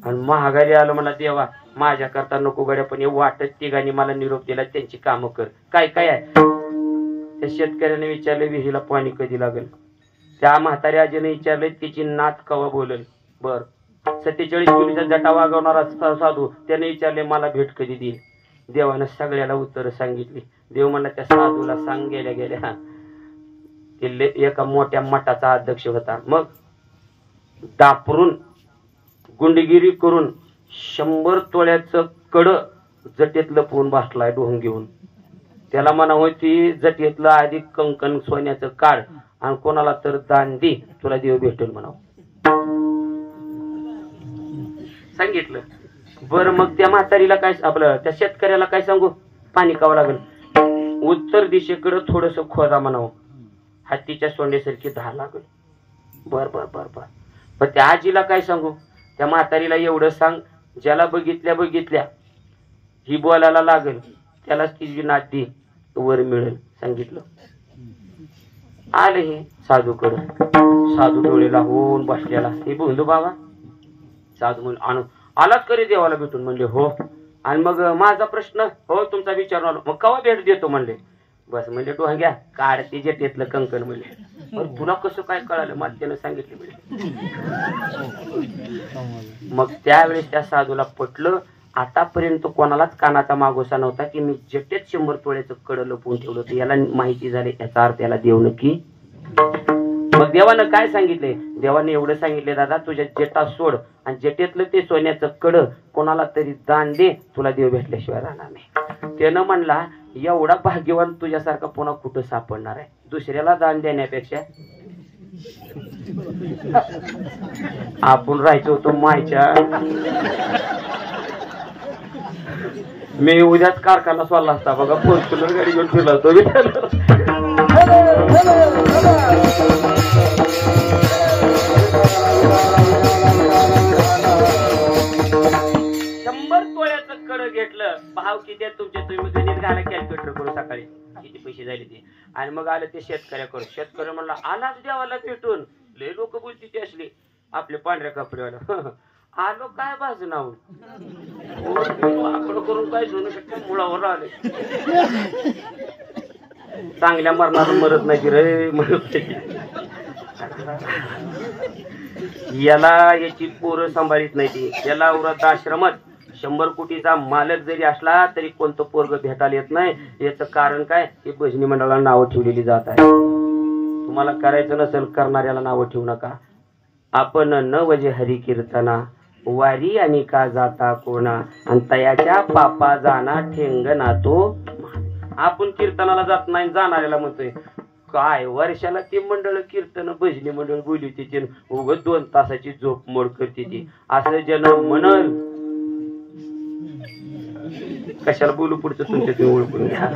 आणि महागारी आलं म्हणला देवा माझ्या करता नको गड्या पण हे वाटत तिघांनी मला निरोप दिला त्यांची कामं कर. काय काय आहे? त्या शेतकऱ्याने विचारलं विहिरीला पाणी कधी लागेल. त्या म्हाताऱ्या आजीने विचारलं तिची नात कवा बोलेल. बर 47 किलोचा जटा वागवणारा साधू त्याने विचारले मला भेट कधी देईल. देवानं सगळ्याला उत्तर सांगितली. देव म्हणला त्या साधूला सांग गेल्या गेल्या ते एका मोठ्या मठाचा अध्यक्ष होता. मग दापरून गुंडगिरी करून 100 तोळ्याचं कड जटेत लपवून बसलाय डोंग घेऊन. त्याला म्हणा होती जटेतलं आधी कंकण सोन्याचं काढ आणि कोणाला तर दान दे तुला देव भेटेल म्हणावं. सांगितलं. बरं मग त्या म्हातारीला काय आपलं त्या शेतकऱ्याला काय सांगू पाणी कावं लागेल. उत्तर दिशेकडे थोडस खोदा म्हणावं. हत्तीच्या सोंडेसारखी धार लागेल. बर बर बर बर. पण त्या आजीला काय सांगू. त्या म्हातारीला एवढं सांग ज्याला बघितल्या ही बोलायला लागेल त्यालाच तिची नाती वर मिळेल. सांगितलं. आले हे साधूकडं. साधू डोळे लागून बसलेला. हे बोलू बाबा. साधू म्हणून आलाच करी देवाला भेटून म्हणले हो. आणि मग माझा प्रश्न हो तुमचा विचारून आलो. मग कवा भेट देतो म्हणले. बस म्हणजे डोंग्या काढते जटेतलं कंकण म्हणले. तुला कसं काय कळालं मला त्यानं सांगितलं म्हणजे. मग त्यावेळेस त्या साधूला पटलं. आतापर्यंत कोणालाच कानाचा मागोसा नव्हता की मी जटेत 100 तोळ्याचं कड लपवून ठेवलं होतं. याला माहिती झाली. याचा अर्थ याला देव नक्की. मग देवानं काय सांगितले. देवाने एवढं सांगितले दादा तुझ्या जटा सोड आणि जटेतलं ते सोन्याचं कड कोणाला तरी दान दे तुला देव भेटल्याशिवाय राहणार नाही. त्यानं म्हणला एवढा भाग्यवान तुझ्यासारखा पुन्हा कुठं सापडणार आहे. दुसऱ्याला दान देण्यापेक्षा आपण राहायचो होतो मायच्या. मी उद्याच कारखाना सोडला असता बघा. फॉर्च्युनर गाडी घेऊन फिरला होतो. 100 तोळ्याचं कड घेतलं. भाव किती आहे तुमचे तुम्ही गणित घाला कॅल्क्युलेटर करू सकाळी किती पैसे झाले ते. आणि मग आलं ते शेतकऱ्याकडून. शेतकरी म्हणला आलाच देवाला भेटून. लय लोक बोलती ते असले आपले पांढऱ्या कपड्यावाला. आलो काय बाजू नाव आकडं करून काय सोनू शकतो मुळावर आले. चांगल्या मरणार मरत नाही रे म्हणत. याला याची पोरं सांभाळीत नाही ती. याला वृद्धाश्रमात 100 कोटीचा मालक जरी असला तरी कोणतं पोरग भेटायला येत नाही. याचं कारण काय हे भजनी मंडळाला नावं ठेवलेली जात आहे. तुम्हाला करायचं नसेल करणाऱ्याला नावं ठेवू नका. आपण न वजे हरी कीर्तना वारी आणि का जाता कोणा आणि तयाच्या पापा जाना ठेंगना तो. आपण कीर्तनाला जात नाही जाणाऱ्याला म्हणतोय काय वर्षाला ते मंडळ कीर्तन भजनी मंडळ बोलली तिथे उगत 2 तासाची झोप मोड करते ती असं जन म्हणल. कशाला बोलू पुढचं तुमच्या तुम्ही ओळखून घ्या.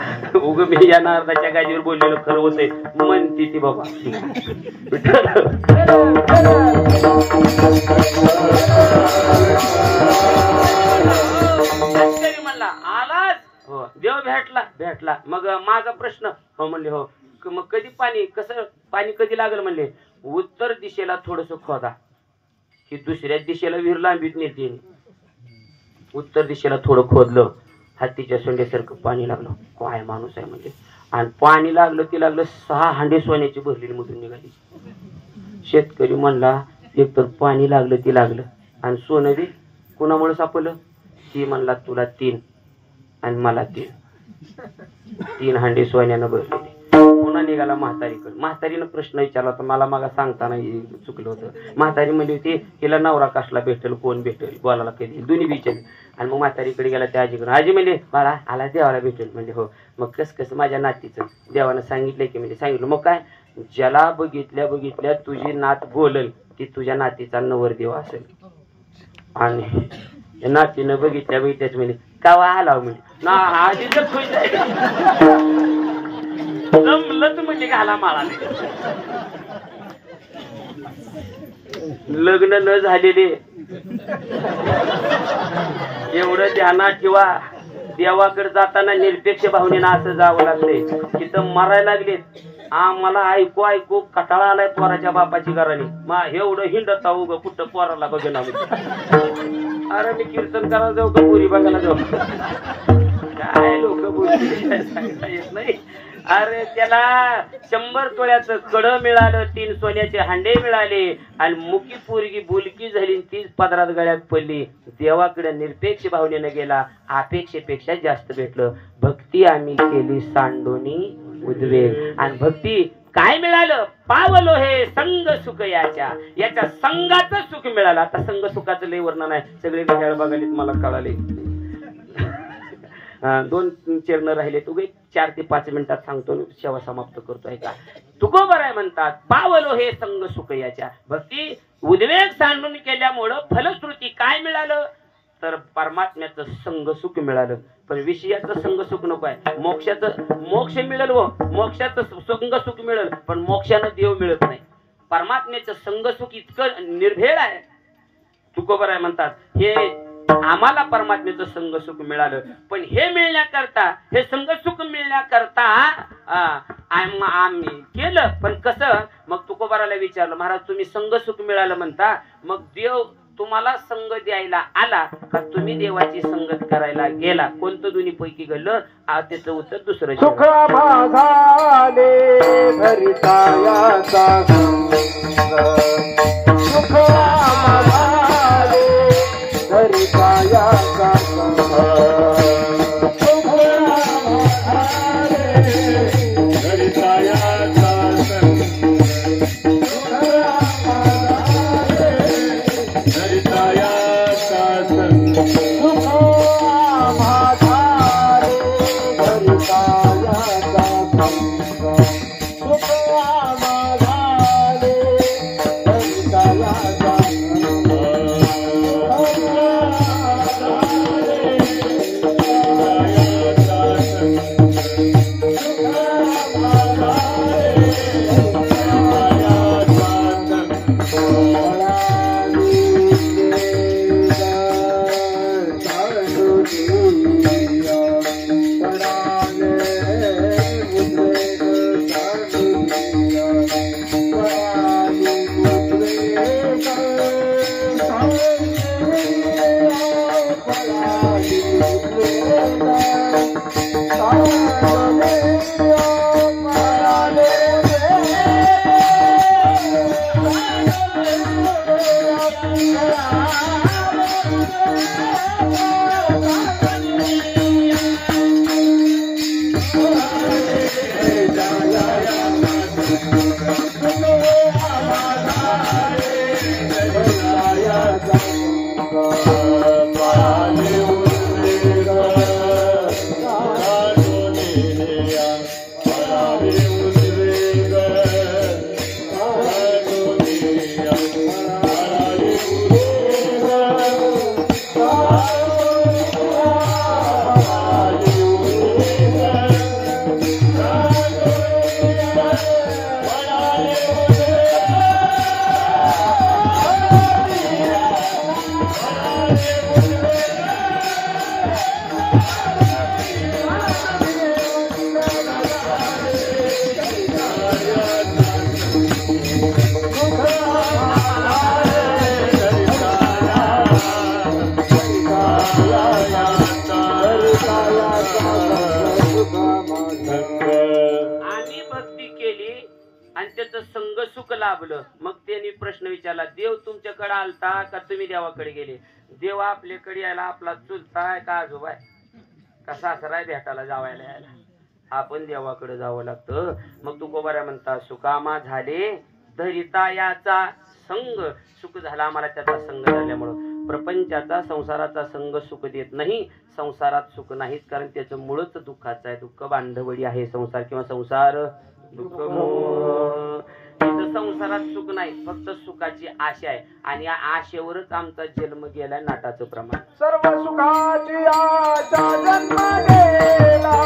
उग मी या नारदाच्या गाजीवर बोललेलं खरं होतंय म्हणती ती बाबा. म्हणला आलाच हो देव भेटला मग माझा प्रश्न हो म्हणले हो मग कधी पाणी कसं पाणी कधी लागलं म्हणले उत्तर दिशेला थोडस खोदा की दुसऱ्या दिशेला विहीर लांबीत नेते. उत्तर दिशेला थोडं खोदलं हत्तीच्या सोंड्यासारखं पाणी लागलं. काय माणूस आहे म्हणजे. आणि पाणी लागलं ती लागलं 6 हांडे सोन्याची भरलेली मधून निघाली. शेतकरी म्हणला एक तर पाणी लागलं ती लागलं आणि सोनं बी कुणामुळे सापडलं. ती म्हणला तुला 3 आणि मला 3 हांडे सोन्यानं भरलेली. पुन्हा निघाला म्हातारीकडे. म्हातारीनं प्रश्न विचारला तर मला मागा सांगताना चुकलं होतं. म्हातारी म्हणली होती हिला नवरा कसला भेटेल कोण भेटेल बोलायला कधी दोन्ही विचारले. आणि मग म्हातारीकडे गेला त्या आजीकडे. आजी म्हणले बाळा आला देवाला भेटेल म्हणजे हो. मग कसं माझ्या नातीचं देवानं सांगितलंय की म्हणजे सांगितलं. मग काय ज्याला बघितल्या तुझी नात बोलल ती तुझ्या नातीचा नवरदेव असेल. आणि नातीनं बघितल्याच म्हणजे कावा आला म्हणजे ना आजी जर खुश जमलंच म्हणजे घाला माळाले. लग्न न झालेले एवढं ध्यानात ठेवा. देवाकडे जाताना निरपेक्ष भावनेनं असं जावं लागले. तिथं मरायला लागलेत. आम्हाला ऐकू कटाळा आलाय पोराच्या बापाची घराने. मा एवढं हिंडत उग कुठं पोराला बघेन अरे मी कीर्तन करायला जाऊ का पुरी बघायला जाऊ काय लोक बोलते सांगता येत नाही. अरे त्याला 100 तोळ्याचं कडं मिळालं 3 सोन्याचे हांडे मिळाले आणि मुकी पोरगी बुलकी झाली 30 पदरात गळ्यात पडली. देवाकडे निरपेक्ष भावनेनं गेला. अपेक्षेपेक्षा जास्त भेटलं. भक्ती आम्ही केली सांडोनी उद्वेग आणि भक्ती काय मिळालं पावलो हे संग सुख याच्या संघाचं सुख मिळालं. आता संघ सुखाचं लय वर्णन आहे सगळे घड्याळ बघायला मला कळाले. 2 चरण राहिले तू 4 ते 5 मिनिटात सांगतो सेवा समाप्त करतोय का. तुकोबर आहे म्हणतात पावलो हे संग सुख याच्या. भक्ती उद्वेग सांडून केल्यामुळं फलश्रुती काय मिळालं तर परमात्म्याचं संग सुख मिळालं. पण विषयाचं संग सुख नको आहे. मोक्ष मिळेल व मोक्षाचं संग सुख मिळेल पण मोक्षानं देव मिळत नाही. परमात्म्याचं संग सुख इतकं निर्भेळ आहे. तुकोबर आहे म्हणतात हे आम्हाला परमात्म्याचं संग सुख मिळालं पण हे मिळण्याकरता हे संग सुख मिळण्याकरता आम्ही केलं. पण कसं मग तुकोबाराला विचारलं महाराज तुम्ही संग सुख मिळालं म्हणता मग देव तुम्हाला संग द्यायला आला का तुम्ही देवाची संगत करायला गेला. कोणतं दोन्ही पैकी घडलं त्याचं उत्तर दुसरं. सुख माझाले भरितायाचा सुख माझाले भरितायाचा आम्ही भक्ती केली आणि त्याचं संग सुख लाभलं. मग त्यांनी प्रश्न विचारला, देव तुमच्याकडे आलता का तुम्ही देवाकडे गेले? देव आपल्याकडे यायला आपला चुलताय का आजोबा का सासराय भेटायला जावायला यायला? आपण देवाकडे जावं लागतं. मग तुकोबाऱ्या म्हणता, सुकामा झाले धरिता याचा संग. सुख झाला आम्हाला त्याचा संग झाल्यामुळं. प्रपंचाचा संसाराचा संग सुख देत नाही. संसारात सुख नाहीच, कारण त्याचं मूळच दुःखाचं आहे. दुःख बांधवडी आहे संसार, किंवा संसार दुःख. संसारात सुख नाही, फक्त सुखाची आशा आहे. आणि या आशेवरच आमचा जन्म गेलाय. नाटाचं प्रमाण सर्व सुखाची आशा जन्म गेला.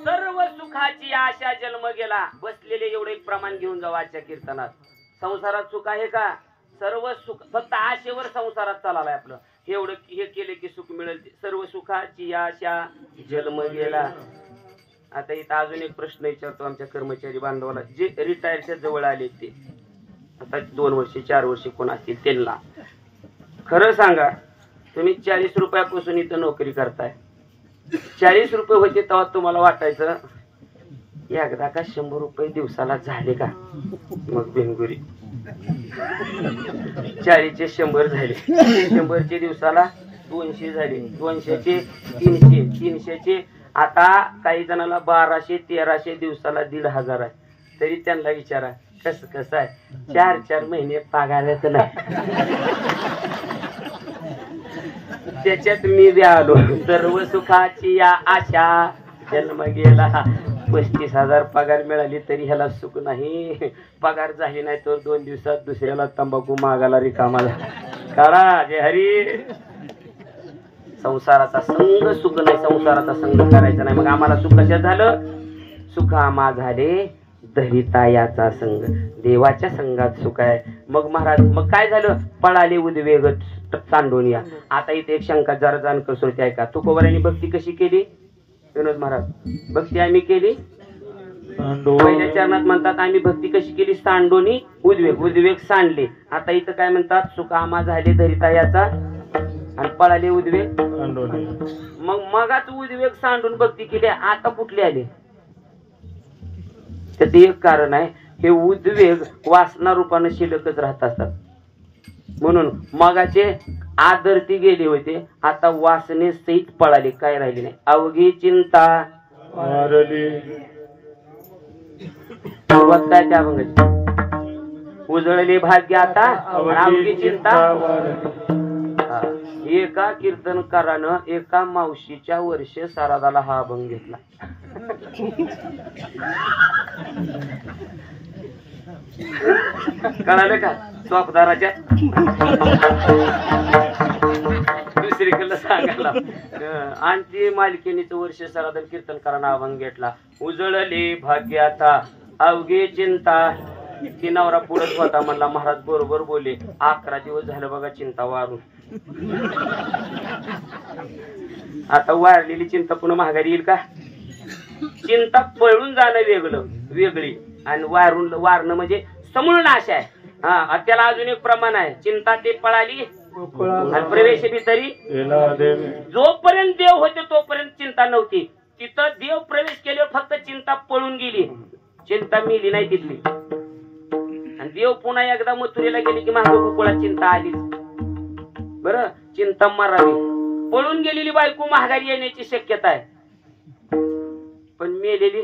सर्व सुखाची आशा जन्म गेला. बसलेले एवढे एक प्रमाण घेऊन जाऊ आजच्या कीर्तनात. संसारात सुख आहे का? सर्व सुख फक्त आशेवर संसारात चाललाय आपलं. एवढं हे केले की सुख मिळेल. सर्व सुखाची आशा जन्म गेला. आता इथं अजून एक प्रश्न विचारतो आमच्या कर्मचारी बांधवाला, जे रिटायरच्या जवळ आले ते आता 2 वर्ष 4 वर्ष कोण असतील त्यांना खरं सांगा, तुम्ही 40 रुपयापासून इथं नोकरी करताय. 40 रुपये होते तेव्हा तुम्हाला वाटायचं एकदा का 100 रुपये दिवसाला झाले का? मग बेंगुरी 40चे 100 झाले, 100चे दिवसाला 200 झाले, 200चे 300, 300चे आता काही जणाला 1200 1300 दिवसाला 1500 आहे. तरी त्यांना विचारा कसं आहे, 4 महिने पगारच नाही. त्याच्यात मी बी आलो. सर्व सुखाची या आशा जन्म गेला. 35,000 पगार मिळाली तरी ह्याला सुख नाही. पगार झाली नाही तर 2 दिवसात दुसऱ्याला तंबाखू मागायला रिकामा करा. जय हरी. संसाराचा संग सुख नाही, संसाराचा संग करायचा नाही. मग आम्हाला सुख कशात झालं? सुख आम्हा झाले दहिता याचा संग. देवाच्या संघात सुख आहे. मग महाराज मग काय झालं? पळाले उद्वेग सांडोनिया. आता इथे एक शंका जरा जाणकर श्रोते ऐका. तुकोबारांनी भक्ती कशी केली? विनोद महाराज, भक्ती आम्ही केली पहिल्या चरणात म्हणतात आम्ही भक्ती कशी केली? सांडोनी उद्वेग, उद्वेग सांडले. आता इथं काय म्हणतात? सुख आम्हा झाले धरिता याचा आणि पळाले उद्वेग. मगाच उद्वेग सांडून भक्ती केली, आता कुठले आले? त्याचं एक कारण आहे, हे उद्वेग वासना रूपानं शिल्लकच राहत असतात. म्हणून मगाचे आदरती गेले होते, आता वासने सहित पळाले, काय राहिले नाही. अवघी चिंता सुरुवात काय त्या अभंगाची? उजळले भाग्य आता अवघी चिंता. एका कीर्तनकारानं एका मावशीच्या वर्ष सारादाला हा अभंग घेतला. कळालं का? चौकदाराच्या दुसरीकडलं सांगायला. आणि ती मालकीनीचं वर्ष सराधन कीर्तनकारानं अभंग घेतला. उजळले भाग्याता अवघे चिंता. ती नवरा पुढंच होता, म्हणला महाराज बरोबर बोले, 11 दिवस झालं बघा चिंता वारून. आता वारलेली चिंता पुन्हा माघारी येईल का? चिंता पळून जाणं वेगळी आणि वारणं म्हणजे समूळ नाश आहे. हा आणि त्याला अजून एक प्रमाण आहे, चिंता ते पळाली आणि प्रवेश भितरी जोपर्यंत देव होते तोपर्यंत चिंता नव्हती. तिथं देव प्रवेश केल्यावर फक्त चिंता पळून गेली, चिंता मिली नाही तिथली. आणि देव पुन्हा एकदा मथुरेला गेली की मागे गोकुळात चिंता आली. बरं, चिंता मारावी. पळून गेलेली बायको महागारी येण्याची शक्यता आहे, पण मेलेली.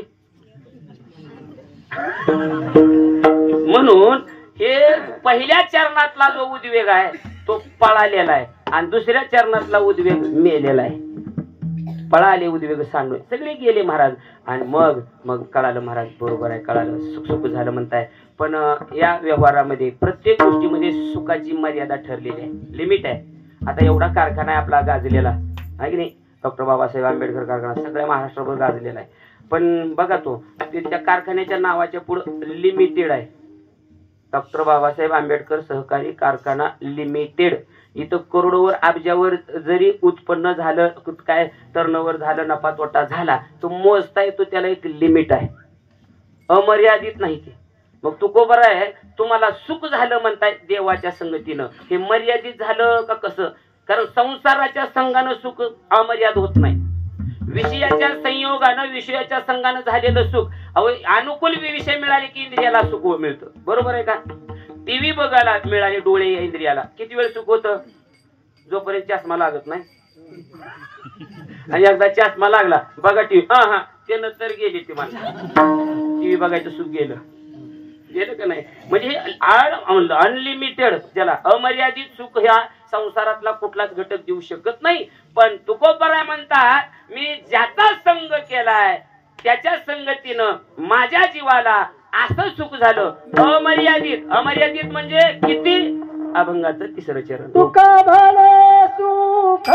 म्हणून हे पहिल्या चरणातला जो उद्वेग आहे तो पळालेला आहे आणि दुसऱ्या चरणातला उद्वेग मेलेला आहे. पळाले उद्वेग सांडून सगळे गेले महाराज. आणि मग कळालं महाराज, बरोबर आहे, कळालं, सुख झालं म्हणताय. पण या व्यवहारामध्ये प्रत्येक गोष्टीमध्ये सुखाची मर्यादा ठरलेली आहे, लिमिट आहे. आता एवढा कारखाना आहे आपला गाजलेला आहे की नाही, डॉक्टर बाबासाहेब आंबेडकर कारखाना सगळ्या महाराष्ट्रावर गाजलेला आहे. पण बघा तो त्या कारखान्याच्या नावाच्या पुढे लिमिटेड आहे, डॉक्टर बाबासाहेब आंबेडकर सहकारी कारखाना लिमिटेड. इथं करोडोवर अब्जावर जरी उत्पन्न झालं, काय टर्नओव्हर झालं, नफा तोटा झाला, तो मोजता येतो, त्याला एक लिमिट आहे, अमर्यादित नाही ते. मग तुकोबर आहे, तुम्हाला सुख झालं म्हणताय देवाच्या संगतीनं, हे मर्यादित झालं का कसं? कारण संसाराच्या संघानं सुख अमर्याद होत नाही, विषयाच्या संयोगानं, विषयाच्या संघानं झालेलं सुख. अहो, अनुकूल विषय मिळाले की इंद्रियाला सुख मिळतं, बरोबर आहे का? टीव्ही बघायला मिळाले डोळे इंद्रियाला, किती वेळ सुख होतं? जोपर्यंत चष्मा लागत नाही. आणि एकदा चष्मा लागला, बघा टीव्ही, हा ते नंतर गेली ती मला, टीव्ही बघायचं सुख गेलं का नाही? म्हणजे अनलिमिटेड, त्याला अमर्यादित सुख ह्या संसारातला कुठलाच घटक देऊ शकत नाही. पण तुकोबराय म्हणतात, मी ज्याचा संग केलाय त्याच्या संगतीनं माझ्या जीवाला असं सुख झालं अमर्यादित. अमर्यादित म्हणजे किती? अभंगाचं तिसरं चरण. तुका भले सुख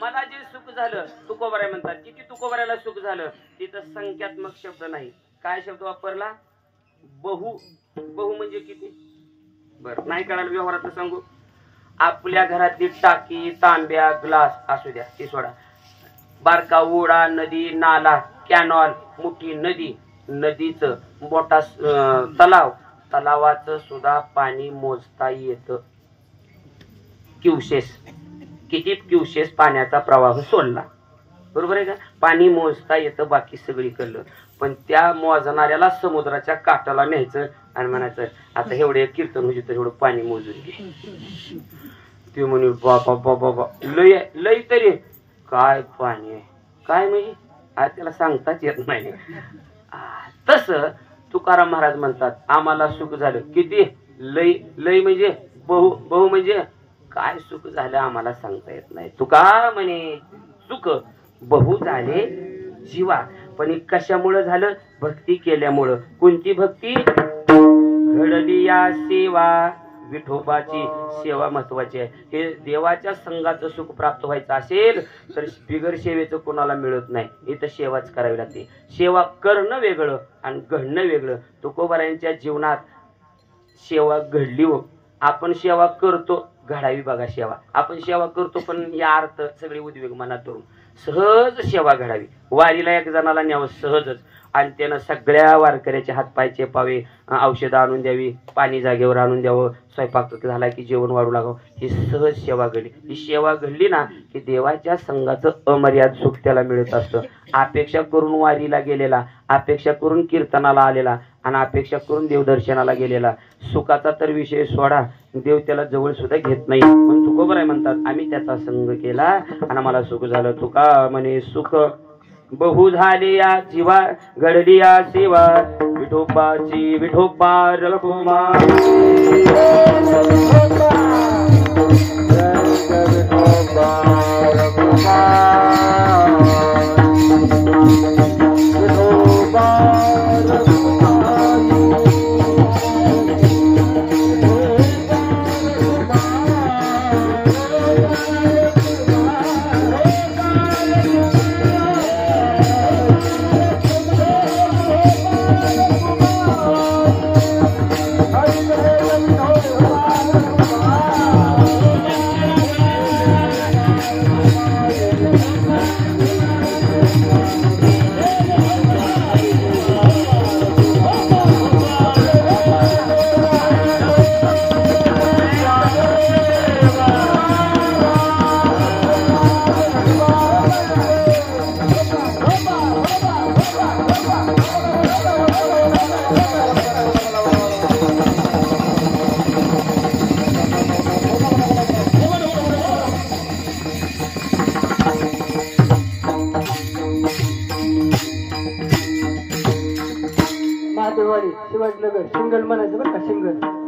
मला जे सुख झालं, तुकोबराय म्हणतात, किती तुकोबरायला सुख झालं, तिथं संख्यात्मक शब्द नाही. काय शब्द वापरला? बहु. बहु म्हणजे किती? बरं, नाही कळालं व्यवहारात सांगू. आपल्या घरातली टाकी, तांब्या, ग्लास असू द्या, ती सोडा, बारका ओढा, नदी, नाला, कॅनॉल, मोठी नदी, नदीचं मोठा तलाव, तलावाचं सुद्धा पाणी मोजता येतं. क्युसेस, किती क्युसेस पाण्याचा प्रवाह सोडला, बरोबर आहे का? पाणी मोजता येतं बाकी सगळीकडलं, पण त्या मोजणाऱ्याला समुद्राच्या काठाला न्यायचं आणि म्हणायचं आता एवढे कीर्तन होते तर एवढं पाणी मोजून घे. ते म्हणे बाबा बाबा बाबा लय लय तरी काय पाणी आहे काय म्हणजे आज त्याला सांगताच येत नाही. तस तुकाराम महाराज म्हणतात आम्हाला सुख झालं. किती लय लय म्हणजे बहु बहु म्हणजे काय सुख झालं आम्हाला सांगता येत नाही. तुका म्हणे सुख बहु झाले जीवा, पण हे कशामुळं झालं? भक्ती केल्यामुळं. कोणती भक्ती? घडली या सेवा, विठोबाची सेवा महत्वाची आहे. हे देवाच्या संघाचं सुख प्राप्त व्हायचं असेल तर बिगर सेवेचं कोणाला मिळत नाही. इथं सेवाच करावी लागते. सेवा करणं वेगळं आणि घडणं वेगळं. तुकोबारायांच्या जीवनात सेवा घडली हो. आपण सेवा करतो, घडावी बघा सेवा. आपण सेवा करतो पण या अर्थ सगळे उद्वेग मनात धरून सहज सेवा घडावी. वारीला एक जणाला न्यावं सहजच आणि त्यानं सगळ्या वारकऱ्याचे हातपाय चेपावे, औषधं आणून द्यावी, पाणी जागेवर आणून द्यावं, स्वयंपाक झाला की जेवण वाढू लागावं. ही सहज सेवा घडली. ही सेवा घडली ना की देवाच्या संघाचं अमर्याद सुख त्याला मिळत असतं. अपेक्षा करून वारीला गेलेला, अपेक्षा करून कीर्तनाला आलेला आणि अपेक्षा करून देवदर्शनाला गेलेला सुखाचा तर विषय सोडा, देव त्याला जवळ सुद्धा घेत नाही. पण तुकोबाराय म्हणतात आम्ही त्याचा संग केला आणि आम्हाला सुख झालं. तुका म्हणे सुख बहु झाले या जीवा, घडली या सेवा, विठोबाची विठोबा रघुमा. शिवाजीनगर सिंगल म्हणायचं बरं का, सिंगल.